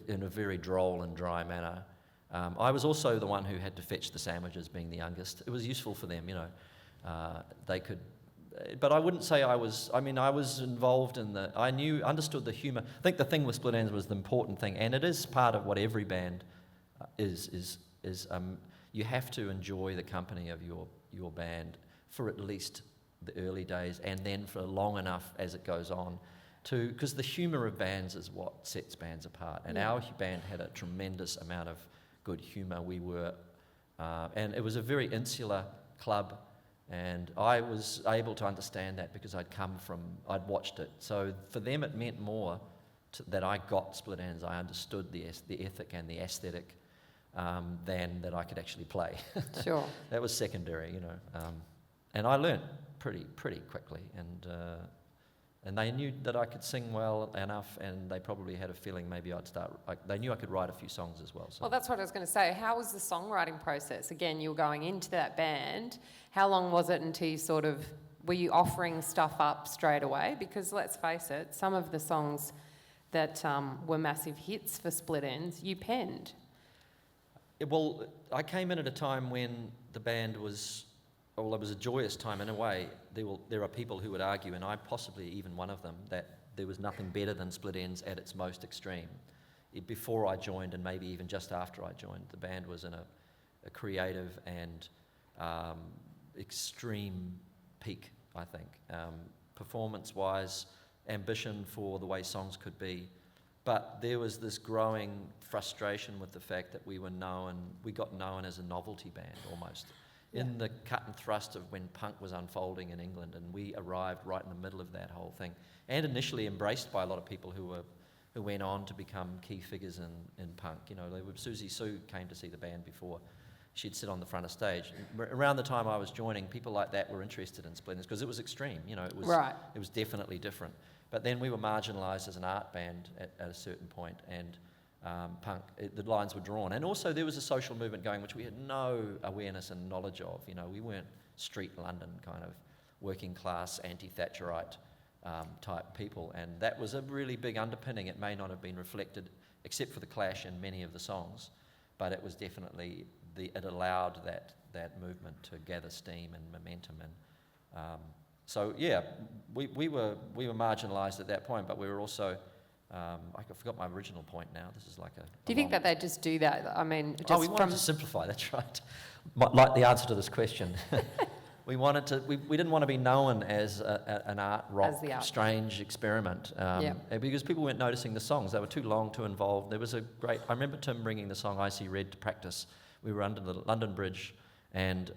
In a very droll and dry manner. I was also the one who had to fetch the sandwiches, being the youngest. It was useful for them, they could. But I wouldn't say I was involved in understood the humour. I think the thing with Split Enz was the important thing, and it is part of what every band is you have to enjoy the company of your band for at least the early days, and then for long enough as it goes on, because the humour of bands is what sets bands apart. And our band had a tremendous amount of good humour. We were, and it was a very insular club. And I was able to understand that because I'd watched it. So for them it meant more that I got Split Enz. I understood the ethic and the aesthetic than that I could actually play. Sure. That was secondary, and I learnt pretty quickly. And they knew that I could sing well enough, and they probably had a feeling maybe they knew I could write a few songs as well. So. Well, that's what I was going to say. How was the songwriting process? Again, you were going into that band. How long was it until you were you offering stuff up straight away? Because let's face it, some of the songs that were massive hits for Split Enz, you penned. Well, I came in at a time when the band was, well, it was a joyous time in a way. There are people who would argue, and I possibly even one of them, that there was nothing better than Split Enz at its most extreme. Before I joined, and maybe even just after I joined, the band was in a creative and extreme peak, I think. Performance-wise, ambition for the way songs could be. But there was this growing frustration with the fact that we got known as a novelty band almost. Yeah. In the cut and thrust of when punk was unfolding in England, and we arrived right in the middle of that whole thing, and initially embraced by a lot of people who went on to become key figures in punk. You know, Susie Sue came to see the band before. She'd sit on the front of stage. Around the time I was joining, people like that were interested in Split Enz because it was extreme. You know, it was definitely different. But then we were marginalised as an art band at a certain point, and punk, the lines were drawn. And also there was a social movement going which we had no awareness and knowledge of. You know, we weren't street London kind of working class, anti-Thatcherite type people, and that was a really big underpinning. It may not have been reflected, except for the Clash in many of the songs, but it was definitely, it allowed that movement to gather steam and momentum. And so yeah, we were marginalised at that point, but we were also, I forgot my original point now. This is like a... Do you think that they just do that? I mean, just we wanted to simplify, that's right. Like the answer to this question. We didn't want to be known as an art rock strange experiment, because people weren't noticing the songs. They were too long, too involved. There was I remember Tim bringing the song Icy Red to practice. We were under the London Bridge and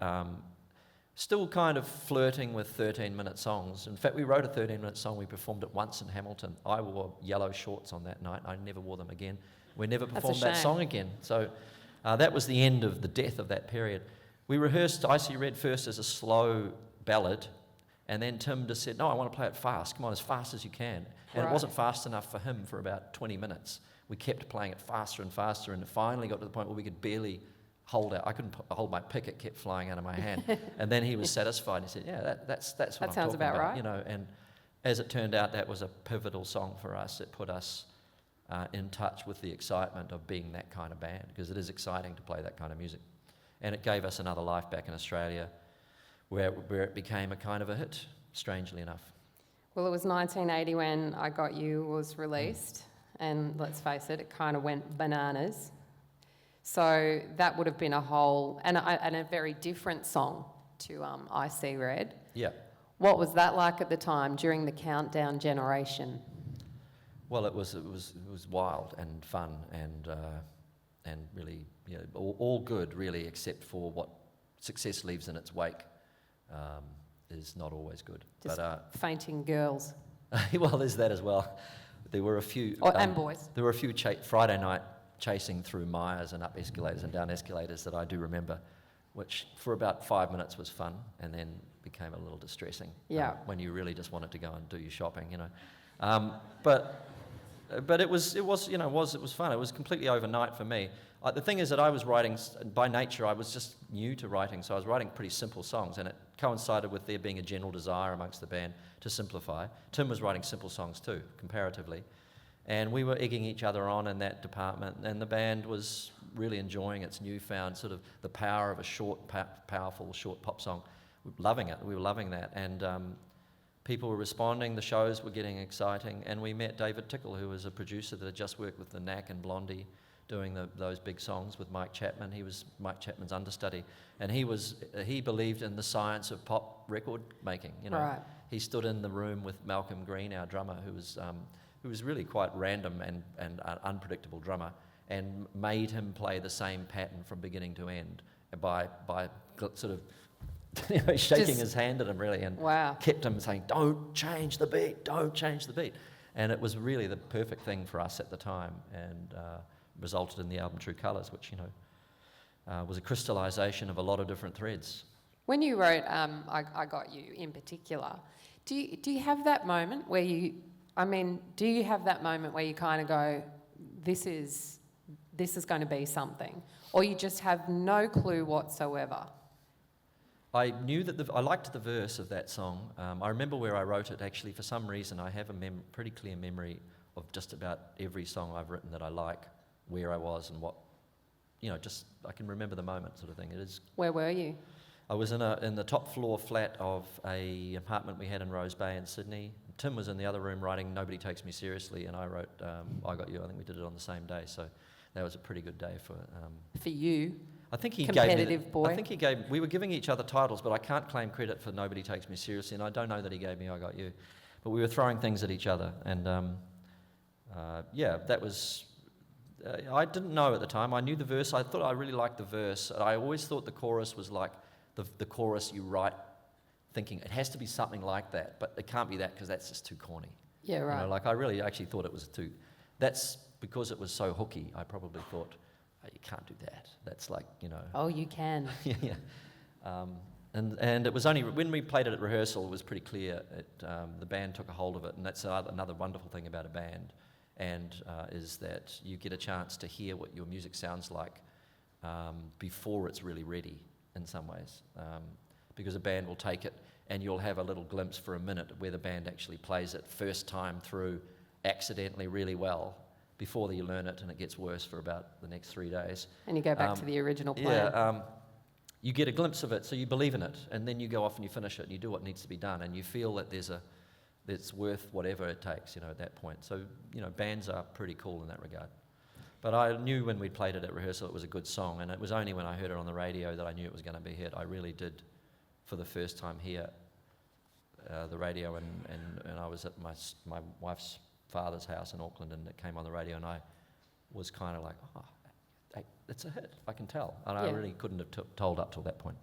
still kind of flirting with 13-minute songs. In fact, we wrote a 13-minute song. We performed it once in Hamilton. I wore yellow shorts on that night. I never wore them again. We never performed that song again. So that was the end of the death of that period. We rehearsed Icy Red first as a slow ballad, and then Tim just said, no, I want to play it fast. Come on, as fast as you can. And it wasn't fast enough for him for about 20 minutes. We kept playing it faster and faster, and it finally got to the point where we could barely hold out. I couldn't hold my pick, it kept flying out of my hand. And then he was satisfied, and he said, yeah, that's what I'm talking about. Right. You know, and as it turned out, that was a pivotal song for us. It put us in touch with the excitement of being that kind of band, because it is exciting to play that kind of music. And it gave us another life back in Australia where it became a kind of a hit, strangely enough. Well, it was 1980 when I Got You was released, and let's face it, it kind of went bananas. So that would have been a whole, and a very different song to Icy Red. Yeah. What was that like at the time, during the Countdown generation? Well, it was wild and fun and really, you know, all good really, except for what success leaves in its wake is not always good. Just fainting girls. Well, there's that as well. There were a few... and boys. There were a few Friday night chasing through Myers and up escalators and down escalators that I do remember, which for about 5 minutes was fun and then became a little distressing. Yeah. When you really just wanted to go and do your shopping, you know. But it was fun. It was completely overnight for me. The thing is that I was writing, by nature, I was just new to writing, so I was writing pretty simple songs, and it coincided with there being a general desire amongst the band to simplify. Tim was writing simple songs too, comparatively, and we were egging each other on in that department, and the band was really enjoying its newfound sort of the power of a short, powerful, short pop song. Loving it. We were loving that, and people were responding, the shows were getting exciting, and we met David Tickle, who was a producer that had just worked with the Knack and Blondie, doing those big songs with Mike Chapman. He was Mike Chapman's understudy, and he believed in the science of pop record making. You know, right. He stood in the room with Malcolm Green, our drummer, who was really quite random and an unpredictable drummer, and made him play the same pattern from beginning to end by sort of shaking his hand at him really, and kept him saying, don't change the beat, don't change the beat. And it was really the perfect thing for us at the time, and resulted in the album True Colours, which, you know, was a crystallisation of a lot of different threads. When you wrote I Got You in particular, do you have that moment where you kind of go, this is going to be something, or you just have no clue whatsoever? I knew that I liked the verse of that song. I remember where I wrote it, actually. For some reason, I have a pretty clear memory of just about every song I've written that I like, where I was and what just I can remember the moment sort of thing. It is. Where were you? I was in the top floor flat of a apartment we had in Rose Bay in Sydney. Tim was in the other room writing Nobody Takes Me Seriously, and I wrote I Got You. I think we did it on the same day, so that was a pretty good day for you. I think he competitive gave me boy. I think he gave. We were giving each other titles, but I can't claim credit for Nobody Takes Me Seriously, and I don't know that he gave me I Got You. But we were throwing things at each other, and that was. I didn't know at the time. I knew the verse. I thought I really liked the verse. I always thought the chorus was like the chorus you write, thinking it has to be something like that, but it can't be that because that's just too corny. Yeah, right. Like I really actually thought it was too. That's because it was so hooky. I probably thought, oh, you can't do that. That's like Oh, you can. yeah. And it was only when we played it at rehearsal, it was pretty clear. The band took a hold of it, and that's another wonderful thing about a band, and is that you get a chance to hear what your music sounds like before it's really ready in some ways, because a band will take it and you'll have a little glimpse for a minute where the band actually plays it first time through accidentally really well before you learn it, and it gets worse for about the next 3 days. And you go back to the original plan. Yeah, you get a glimpse of it, so you believe in it, and then you go off and you finish it, and you do what needs to be done, and you feel that it's worth whatever it takes, at that point. So, bands are pretty cool in that regard. But I knew when we played it at rehearsal it was a good song, and it was only when I heard it on the radio that I knew it was going to be a hit. I really did, for the first time, hear the radio, and I was at my wife's father's house in Auckland, and it came on the radio, and I was kind of like, oh, hey, it's a hit, I can tell. And I really couldn't have told up till that point.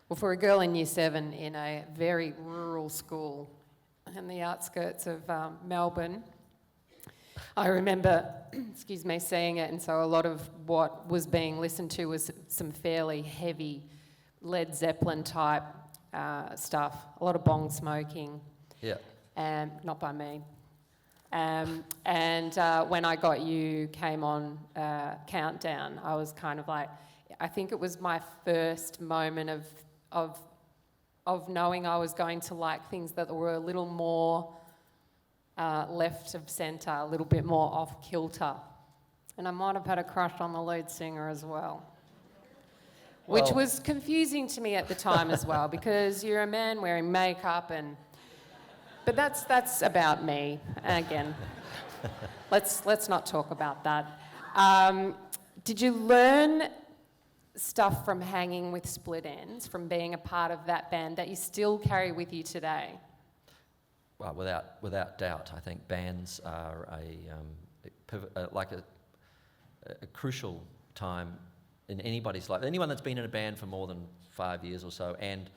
Well, for a girl in Year 7 in a very rural school in the outskirts of Melbourne, I remember, seeing it, and so a lot of what was being listened to was some fairly heavy Led Zeppelin type stuff, a lot of bong smoking. Yeah. Not by me. And when I Got You came on Countdown, I was kind of like, I think it was my first moment of knowing I was going to like things that were a little more left of centre, a little bit more off kilter. And I might have had a crush on the lead singer as well. Which was confusing to me at the time as well, because you're a man wearing makeup but that's about me. Again, let's not talk about that. Did you learn stuff from hanging with Split Enz, from being a part of that band that you still carry with you today? Well, without doubt, I think bands are a crucial time in anybody's life. Anyone that's been in a band for more than 5 years or so, and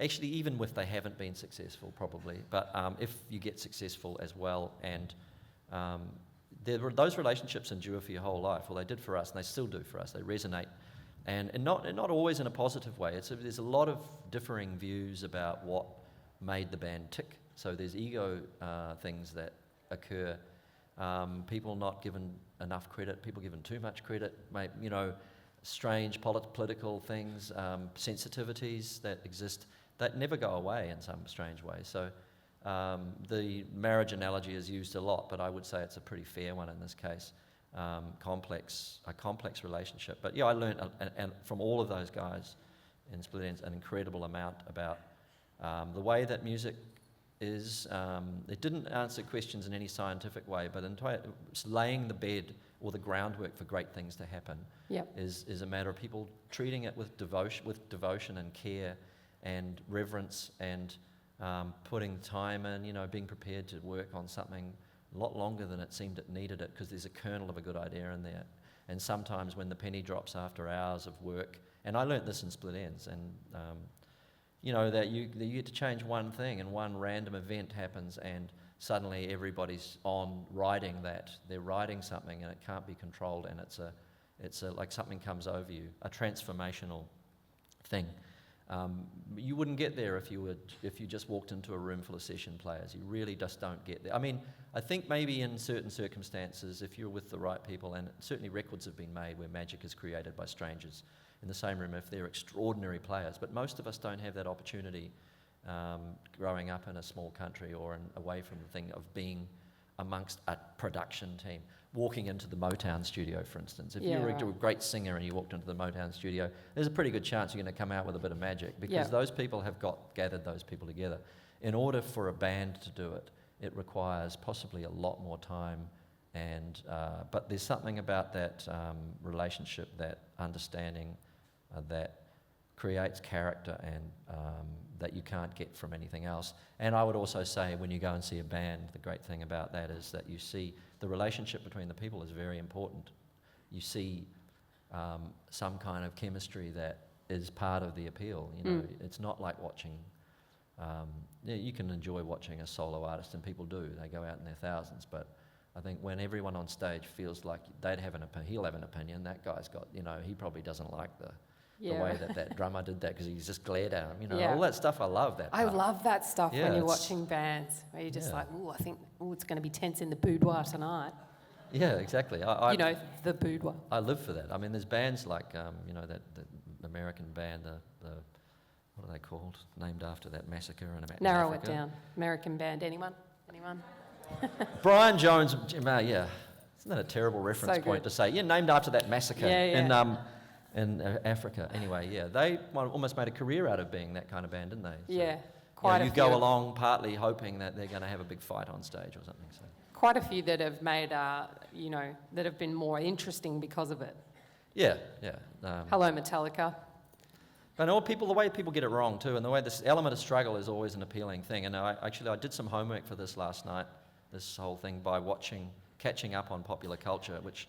actually even if they haven't been successful, probably, but if you get successful as well, and those relationships endure for your whole life. Well, they did for us, and they still do for us. They resonate, and not always in a positive way. There's a lot of differing views about what made the band tick. So there's ego things that occur. People not given enough credit, people given too much credit, strange political things, sensitivities that exist that never go away in some strange way. So the marriage analogy is used a lot, but I would say it's a pretty fair one in this case. A complex relationship. But yeah, I learned and from all of those guys in Split Enz an incredible amount about the way that music is. It didn't answer questions in any scientific way, but laying the bed or the groundwork for great things to happen is a matter of people treating it with devotion and care and reverence, and putting time in, being prepared to work on something a lot longer than it seemed it needed it, because there's a kernel of a good idea in there. And sometimes when the penny drops after hours of work, and I learnt this in Split Enz, and that you get to change one thing, and one random event happens, and suddenly everybody's on writing that. They're writing something, and it can't be controlled, and it's like something comes over you, a transformational thing. You wouldn't get there if you just walked into a room full of session players. You really just don't get there. I mean, I think maybe in certain circumstances, if you're with the right people, and certainly records have been made where magic is created by strangers in the same room if they're extraordinary players. But most of us don't have that opportunity growing up in a small country or away from the thing of being amongst a production team. Walking into the Motown studio, for instance. If Yeah, you were right. a great singer and you walked into the Motown studio, there's a pretty good chance you're going to come out with a bit of magic, because Yeah. those people have gathered those people together. In order for a band to do it, it requires possibly a lot more time, and but there's something about that relationship, that understanding, that creates character, and that you can't get from anything else. And I would also say, when you go and see a band, the great thing about that is that you see the relationship between the people is very important. You see some kind of chemistry that is part of the appeal. You know, it's not like watching. You can enjoy watching a solo artist, and people do. They go out in their thousands, but I think when everyone on stage feels like he'll have an opinion. That guy's got, he probably doesn't like the way that drummer did that because he's just glared at him. Yeah. All that stuff. I love that. I part. love that stuff Yeah, when you're it's- watching bands, where you're just Yeah. like, I think, it's going to be tense in the boudoir tonight. Yeah, exactly. The boudoir. I live for that. I mean, there's bands like, that American band, the what are they called? Named after that massacre in Africa. Narrow it down. American band. Anyone? Brian Jones, yeah. Isn't that a terrible reference So point good. to say? Yeah, named after that massacre Yeah. in Africa. Anyway, yeah, they almost made a career out of being that kind of band, didn't they? So, Yeah, quite a you few. go along partly hoping that they're going to have a big fight on stage or something. So. Quite a few that have made, that have been more interesting because of it. Yeah. Hello, Metallica. I know the way people get it wrong too, and the way this element of struggle is always an appealing thing. And I did some homework for this last night, this whole thing, by catching up on popular culture, which...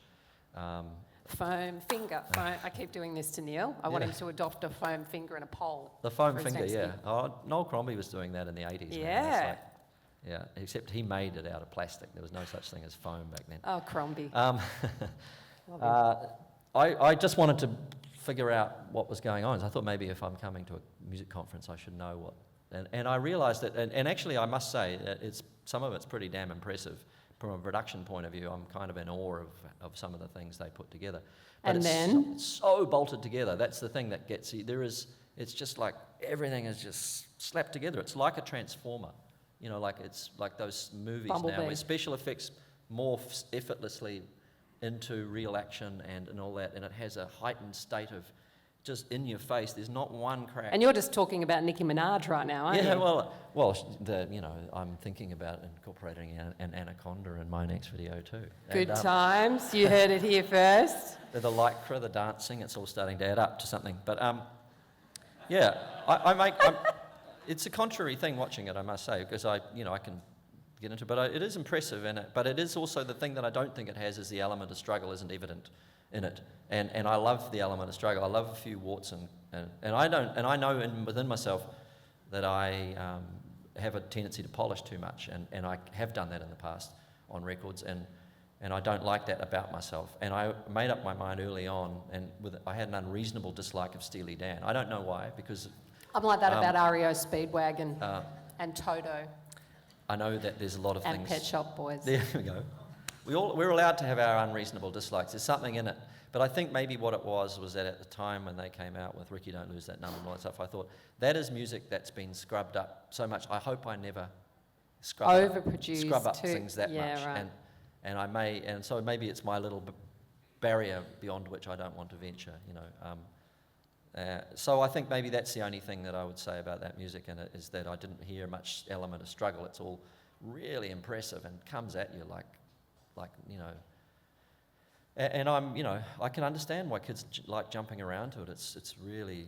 Foam finger. I keep doing this to Neil. I want him to adopt a foam finger and a pole. The foam for his finger, next yeah. gig. Oh, Noel Crombie was doing that in the 80s. man. Yeah. Yeah, except he made it out of plastic. There was no such thing as foam back then. Oh, Crombie. I just wanted to figure out what was going on. So I thought maybe if I'm coming to a music conference, I should know what. And I realised that, and actually I must say, that some of it's pretty damn impressive. From a production point of view, I'm kind of in awe of some of the things they put together. But it's so bolted together. That's the thing that gets you. It's just like everything is just slapped together. It's like a transformer. It's like those movies Bumblebee. now where special effects morphs effortlessly into real action and all that, and it has a heightened state of just in your face. There's not one crack. And you're just talking about Nicki Minaj right now, aren't you? Yeah, I'm thinking about incorporating an anaconda in my next video too. Good And, times. You heard it here first. the lycra, the dancing, it's all starting to add up to something. But it's a contrary thing watching it, I must say, because I can get into it, but it is impressive in it. But it is also the thing that I don't think it has is the element of struggle isn't evident in it. And I love the element of struggle. I love a few warts and I know within myself that I have a tendency to polish too much, and I have done that in the past on records, and I don't like that about myself. And I made up my mind early on, and I had an unreasonable dislike of Steely Dan. I don't know why, because I'm like that about REO Speedwagon and Toto I know that there's a lot of and things. Pet Shop Boys. There we go. We're allowed to have our unreasonable dislikes. There's something in it. But I think maybe what it was that at the time when they came out with Ricky Don't Lose That Number and all that stuff, I thought, that is music that's been scrubbed up so much. I hope I never scrub up things that much. Right. And so maybe it's my little barrier beyond which I don't want to venture, So I think maybe that's the only thing that I would say about that music, and it is that I didn't hear much element of struggle. It's all really impressive and comes at you like. And I can understand why kids like jumping around to it. It's really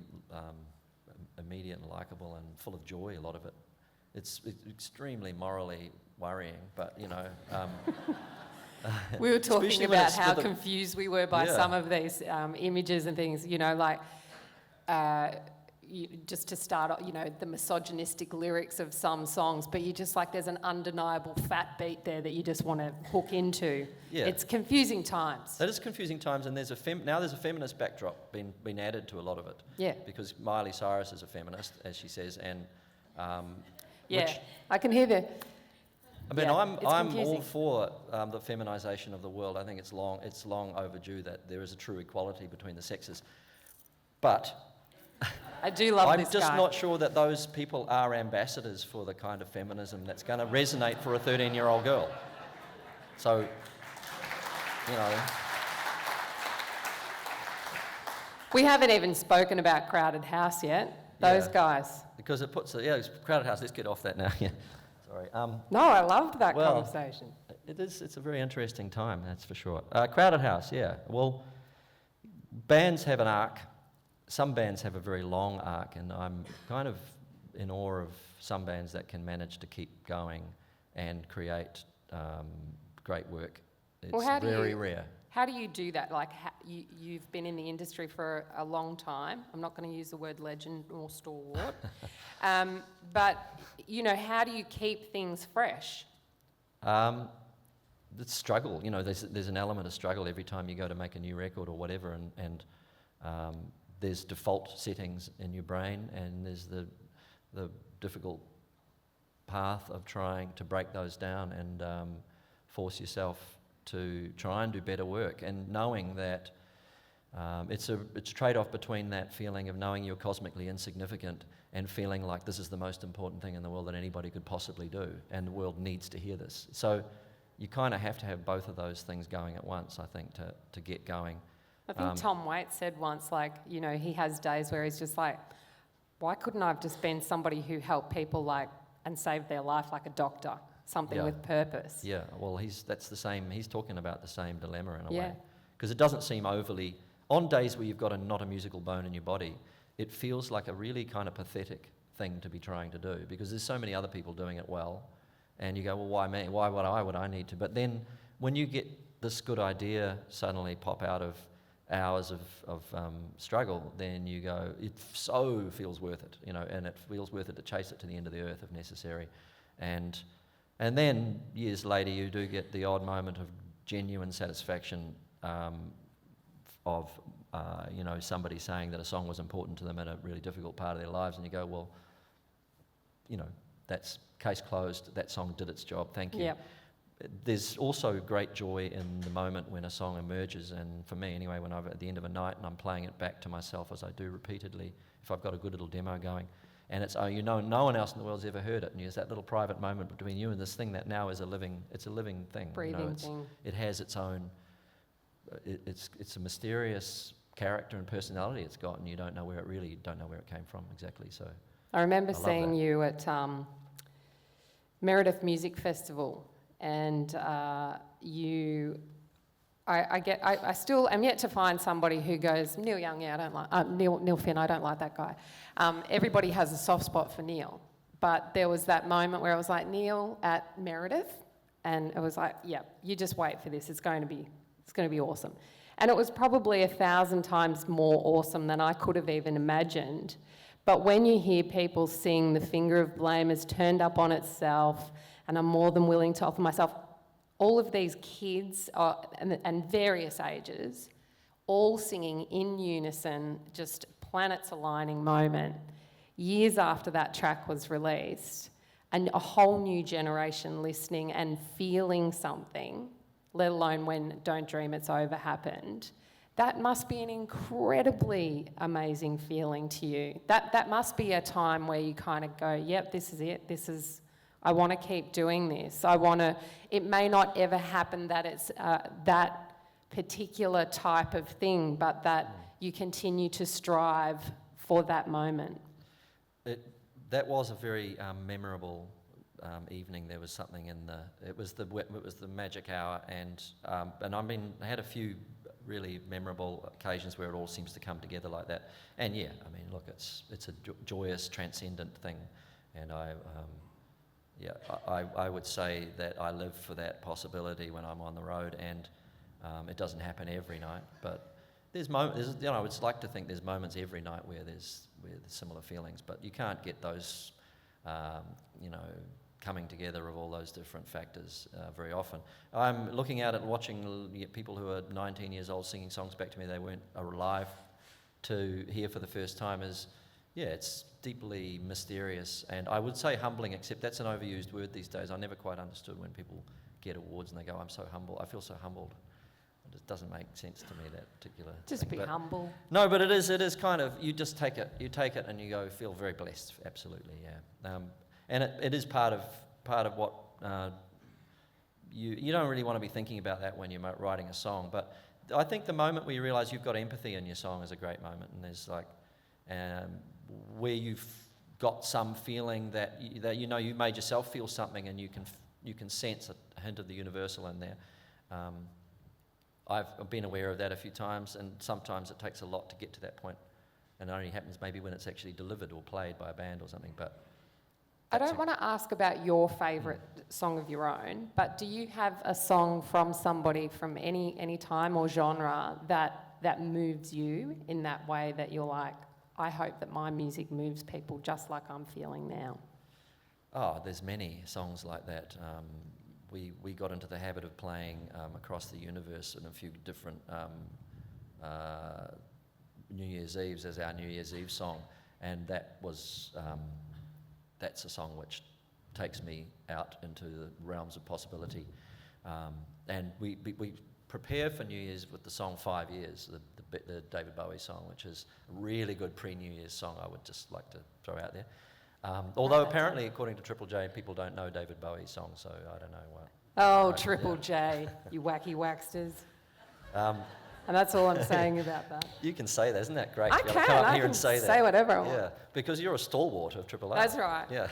immediate and likable and full of joy, a lot of it. It's extremely morally worrying, but we were talking especially when about it's how with confused we were by some of these images and things, just to start off, the misogynistic lyrics of some songs, but you just there's an undeniable fat beat there that you just want to hook into. Yeah. It's confusing times. That is confusing times, and there's a feminist backdrop been added to a lot of it. Yeah. Because Miley Cyrus is a feminist, as she says, and I can hear the... I mean, it's I'm confusing. all for the feminisation of the world. I think it's long overdue that there is a true equality between the sexes, but I do love I'm this just guy. not sure that those people are ambassadors for the kind of feminism that's going to resonate for a 13-year-old girl. So, you know, We haven't even spoken about Crowded House yet. Those Yeah. guys. because it puts, it's Crowded House, let's get off that now, yeah. Sorry. No, I loved that Well, conversation. It's a very interesting time, that's for sure. Crowded House, yeah. Well, bands have an arc. Some bands have a very long arc, and I'm kind of in awe of some bands that can manage to keep going and create great work. It's very rare. How do you do that? Like, you've been in the industry for a long time. I'm not going to use the word legend or stalwart. But, you know, how do you keep things fresh? The struggle, you know, there's an element of struggle every time you go to make a new record or whatever, and there's default settings in your brain, and there's the difficult path of trying to break those down and force yourself to try and do better work, and knowing that it's a trade-off between that feeling of knowing you're cosmically insignificant and feeling like this is the most important thing in the world that anybody could possibly do, and the world needs to hear this. So you kind of have to have both of those things going at once, I think, to get going. I think Tom Waits said once, like, you know, he has days where he's just like, why couldn't I have just been somebody who helped people, like, and saved their life, like a doctor, something with purpose? Yeah, well, that's the same. He's talking about the same dilemma in a Yeah. way, because it doesn't seem overly. On days where you've got not a musical bone in your body, it feels like a really kind of pathetic thing to be trying to do, because there's so many other people doing it well, and you go, well, why me? Why would I need to? But then when you get this good idea suddenly pop out of hours of struggle, then you go, it so feels worth it, you know, and it feels worth it to chase it to the end of the earth if necessary. And then years later you do get the odd moment of genuine satisfaction of you know, somebody saying that a song was important to them in a really difficult part of their lives, and you go, well, you know, that's case closed, that song did its job, thank you. Yep. There's also great joy in the moment when a song emerges, and for me anyway, when I'm at the end of a night and I'm playing it back to myself, as I do repeatedly, if I've got a good little demo going, and it's, you know, no one else in the world's ever heard it, and there's that little private moment between you and this thing that now is a living thing. Breathing you know, thing. It has its own, it's a mysterious character and personality it's got, and you don't know where it came from exactly, so. I remember love seeing that. you at Meredith Music Festival, and I still am yet to find somebody who goes, Neil Young, yeah, I don't like, Neil Finn, I don't like that guy. Everybody has a soft spot for Neil, but there was that moment where I was like, Neil at Meredith, and it was like, yeah, you just wait for this, it's going to be awesome. And it was probably 1,000 times more awesome than I could have even imagined. But when you hear people sing The Finger of Blame is turned up on itself, and I'm more than willing to offer myself, all of these kids and various ages, all singing in unison, just planets aligning moment, years after that track was released, and a whole new generation listening and feeling something, let alone when Don't Dream It's Over happened, that must be an incredibly amazing feeling to you. That must be a time where you kind of go, yep, this is it, I want to keep doing this. It may not ever happen that it's that particular type of thing, but that you continue to strive for that moment. That was a very memorable evening. There was something it was the magic hour, and I had a few really memorable occasions where it all seems to come together like that. And yeah, I mean, look, it's a joyous, transcendent thing, and I would say that I live for that possibility when I'm on the road, and it doesn't happen every night, but there's moments. You know, I would like to think there's moments every night where there's similar feelings, but you can't get those, you know, coming together of all those different factors very often. I'm looking at it, watching people who are 19 years old singing songs back to me they weren't alive to hear for the first time. It's deeply mysterious, and I would say humbling, except that's an overused word these days. I never quite understood when people get awards and they go, I'm so humble. I feel so humbled. It doesn't make sense to me, that particular Just thing. be humble. No, but it is kind of, you just take it and you go, feel very blessed, absolutely, yeah. And it is part of what you don't really want to be thinking about that when you're writing a song. But I think the moment where you realise you've got empathy in your song is a great moment, and there's like where you've got some feeling that you made yourself feel something, and you can sense a hint of the universal in there. I've been aware of that a few times, and sometimes it takes a lot to get to that point, and it only happens maybe when it's actually delivered or played by a band or something. But I don't want to ask about your favourite song of your own, but do you have a song from somebody from any time or genre that moves you in that way that you're like, I hope that my music moves people just like I'm feeling now? Oh, there's many songs like that. We got into the habit of playing Across the Universe in a few different New Year's Eves as our New Year's Eve song, and that's a song which takes me out into the realms of possibility. And we prepare for New Year's with the song 5 Years, the David Bowie song, which is a really good pre-New Year's song I would just like to throw out there. Although apparently, according to Triple J, people don't know David Bowie's song, so I don't know what. Oh, Triple J, you wacky waxters. And that's all I'm saying about that. You can say that, isn't that great? I to be able can, to come up I here can and say say that. whatever I want. Yeah, because you're a stalwart of Triple A. That's right. Yeah.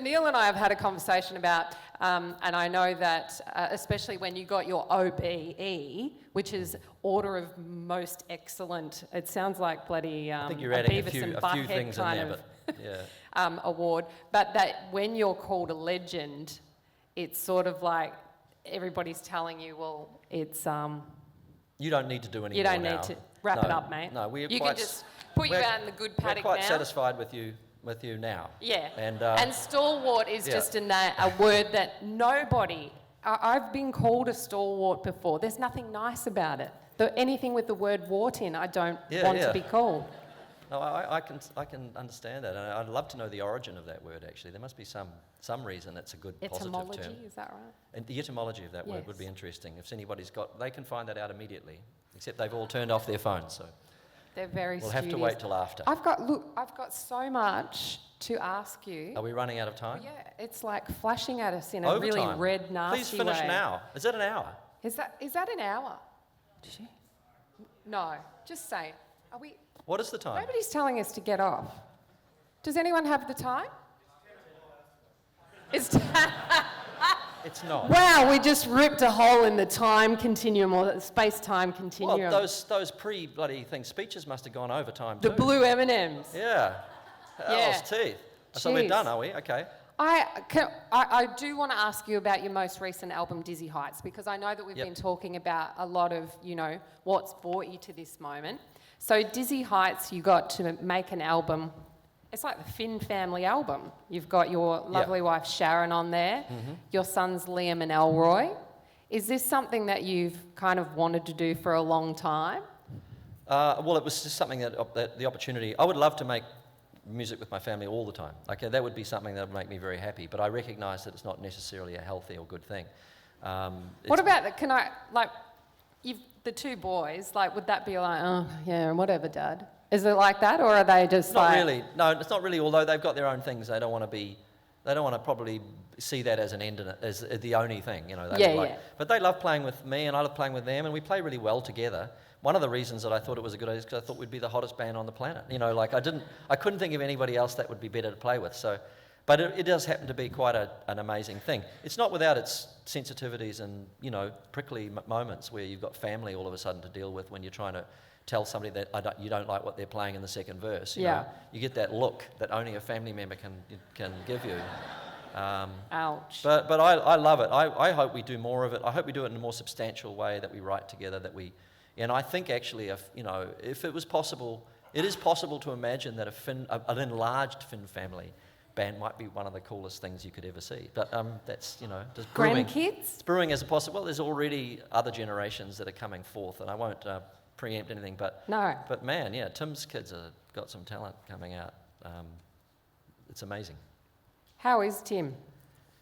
Neil and I have had a conversation about, and I know that especially when you got your OBE, which is Order of Most Excellent, it sounds like bloody I think you're adding a Beavis and few Butthead things in kind there, of but yeah. award, but that when you're called a legend, it's sort of like everybody's telling you, well, it's You don't need to do any you more don't now. need to wrap it up, mate. No, you can just put you out in the good paddock now. We're quite satisfied with you now. Yeah, And stalwart is yeah. just a word that nobody. I've been called a stalwart before. There's nothing nice about it. Anything with the word wart in, I don't want to be called. No, I can understand that, and I'd love to know the origin of that word. Actually, there must be some reason it's a good positive term. Etymology, is that right? And the etymology of that word would be Yes. interesting. If anybody's got, they can find that out immediately. Except they've all turned off their phones, so They're very we'll studious. have to wait till after. I've got so much to ask you. Are we running out of time? Yeah, it's like flashing at us in a Overtime. really red, nasty Please finish way. now. Is that an hour? Is that an hour? No, just say. Are we? What is the time? Nobody's telling us to get off. Does anyone have the time? It's It's not. wow, we just ripped a hole in the time continuum or the space-time continuum. Well, those pre-bloody things, speeches must have gone over time the too. blue M&Ms. Yeah. Yeah. Owl's teeth. So we're Jeez. done, are we? Okay. I do want to ask you about your most recent album, Dizzy Heights, because I know that we've Yep. been talking about a lot of, what's brought you to this moment. So Dizzy Heights, you got to make an album. It's like the Finn family album. You've got your lovely wife Sharon on there, your sons Liam and Elroy. Is this something that you've kind of wanted to do for a long time? Well, it was just something that the opportunity. I would love to make music with my family all the time. Okay, that would be something that would make me very happy. But I recognise that it's not necessarily a healthy or good thing. What about the two boys? Like, would that be like, oh yeah, whatever, Dad? Is it like that, or are they just Not like? really. No, it's not really. Although they've got their own things, they don't want to probably see that as an end in it, as the only thing. They would like. Yeah. But they love playing with me, and I love playing with them, and we play really well together. One of the reasons that I thought it was a good idea is because I thought we'd be the hottest band on the planet. I couldn't think of anybody else that would be better to play with. So, but it does happen to be quite an amazing thing. It's not without its sensitivities and prickly moments where you've got family all of a sudden to deal with when you're trying to tell somebody that you don't like what they're playing in the second verse. You know? You get that look that only a family member can give you. Ouch. But I love it. I hope we do more of it. I hope we do it in a more substantial way, that we write together, and I think actually if it was possible, it is possible to imagine that an enlarged Finn family band might be one of the coolest things you could ever see. But that's just brewing. Grandkids? It's brewing as a possible. Well, there's already other generations that are coming forth, and I won't preempt anything. But No. But man, yeah, Tim's kids have got some talent coming out. It's amazing. How is Tim?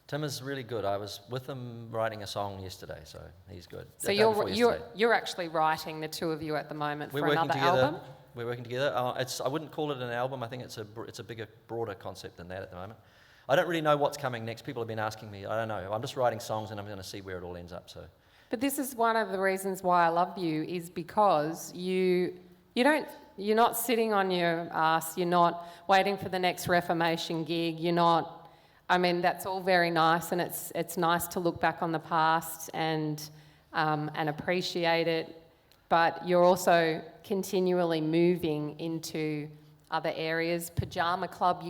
Tim is really good. I was with him writing a song yesterday, so he's good. So Day before yesterday. you're actually writing, the two of you at the moment, We're for working another together. album? We're working together. I wouldn't call it an album. I think it's a bigger, broader concept than that at the moment. I don't really know what's coming next. People have been asking me. I don't know. I'm just writing songs, and I'm going to see where it all ends up. So. But this is one of the reasons why I love you, is because you're not sitting on your ass, you're not waiting for the next Reformation gig, you're not, I mean, that's all very nice, and it's nice to look back on the past and appreciate it, but you're also continually moving into other areas. Pajama Club,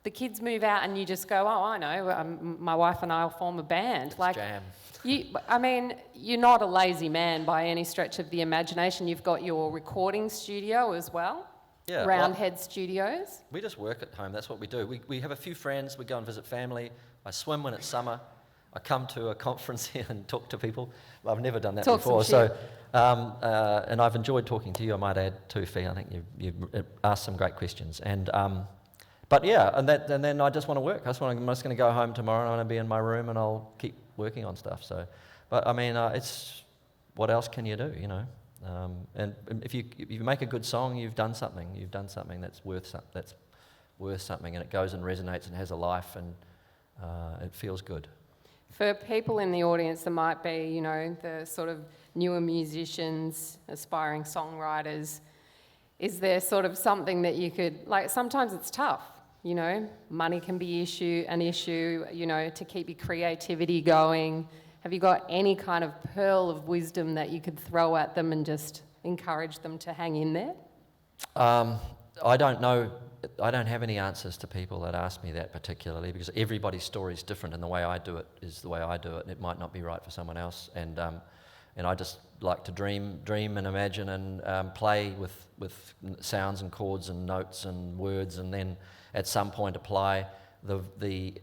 the kids move out and you just go, oh, I know, my wife and I will form a band. It's jam. You're not a lazy man by any stretch of the imagination. You've got your recording studio as well, yeah, Roundhead Studios. We just work at home. That's what we do. We have a few friends. We go and visit family. I swim when it's summer. I come to a conference here and talk to people. I've never done that before. So, and I've enjoyed talking to you. I might add too, Fee. I think you've asked some great questions. And but yeah, and then I just want to work. I'm just going to go home tomorrow and I'm going to be in my room and I'll keep working on stuff. So, but I mean, it's what else can you do, you know? And if you make a good song, you've done something. You've done something that's worth something, and it goes and resonates and has a life, and it feels good. For people in the audience that might be, you know, the sort of newer musicians, aspiring songwriters, is there sort of something that you could, like, sometimes it's tough, you know, money can be an issue, you know, to keep your creativity going. Have you got any kind of pearl of wisdom that you could throw at them and just encourage them to hang in there? I don't know. I don't have any answers to people that ask me that particularly, because everybody's story is different, and the way I do it is the way I do it, and it might not be right for someone else. And I just like to dream and imagine and play with sounds and chords and notes and words, and then at some point apply the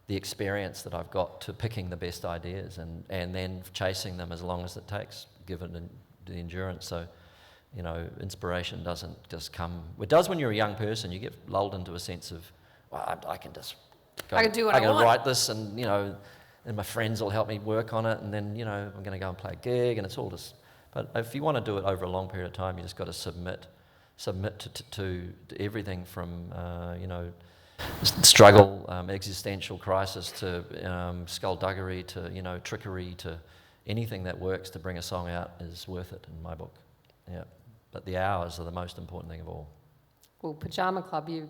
experience that I've got to picking the best ideas and then chasing them as long as it takes, given the endurance. So, you know, inspiration doesn't just come. It does when you're a young person. You get lulled into a sense of, well, I can just go. I can do what I want. I can write this, and, you know, and my friends will help me work on it, and then, you know, I'm going to go and play a gig, and it's all just. But if you want to do it over a long period of time, you just got to submit to everything from, you know, struggle, existential crisis, to skullduggery, to, you know, trickery, to anything that works to bring a song out is worth it in my book. Yeah, but the hours are the most important thing of all. Well, Pajama Club, you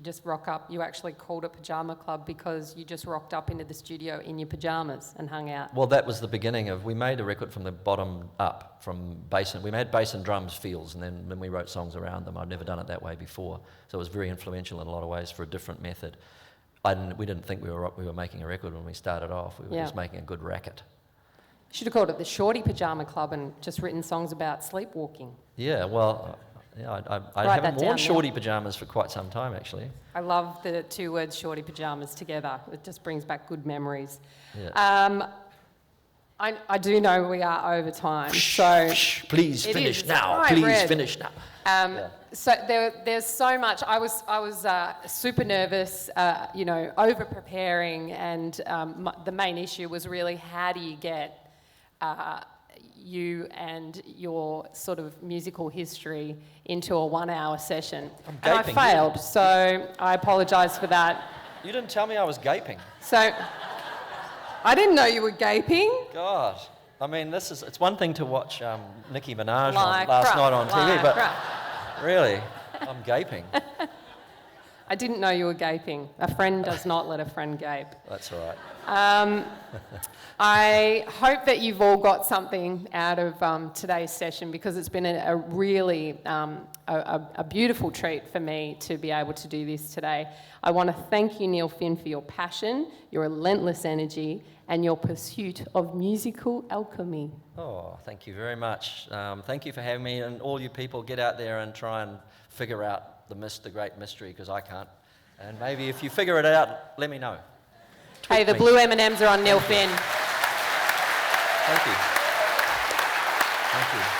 just rock up. You actually called it Pajama Club because you just rocked up into the studio in your pajamas and hung out. Well, that was the beginning of. We made a record from the bottom up, from bass, and we made bass and drums feels, and then we wrote songs around them. I'd never done it that way before, so it was very influential in a lot of ways for a different method. We didn't think we were making a record when we started off. We were just making a good racket. Should have called it the Shorty Pajama Club and just written songs about sleepwalking. Yeah, well, I haven't worn shorty pajamas for quite some time, actually. I love the two words shorty pajamas together. It just brings back good memories. Yeah. I do know we are over time, so... Please finish now. Please finish now. So there's so much. I was super nervous, you know, over preparing, and the main issue was really how do you get you and your sort of musical history into a 1 hour session. And I failed, so I apologise for that. You didn't tell me I was gaping. So I didn't know you were gaping. God. I mean, it's one thing to watch Nicki Minaj last night on TV, but really, I'm gaping. I didn't know you were gaping. A friend does not let a friend gape. That's all right. I hope that you've all got something out of today's session, because it's been a really a beautiful treat for me to be able to do this today. I want to thank you, Neil Finn, for your passion, your relentless energy, and your pursuit of musical alchemy. Oh, thank you very much. Thank you for having me, and all you people, get out there and try and figure out the great mystery, because I can't. And maybe if you figure it out, let me know. Hey, the blue M&Ms are on Neil Finn. Thank you. Thank you.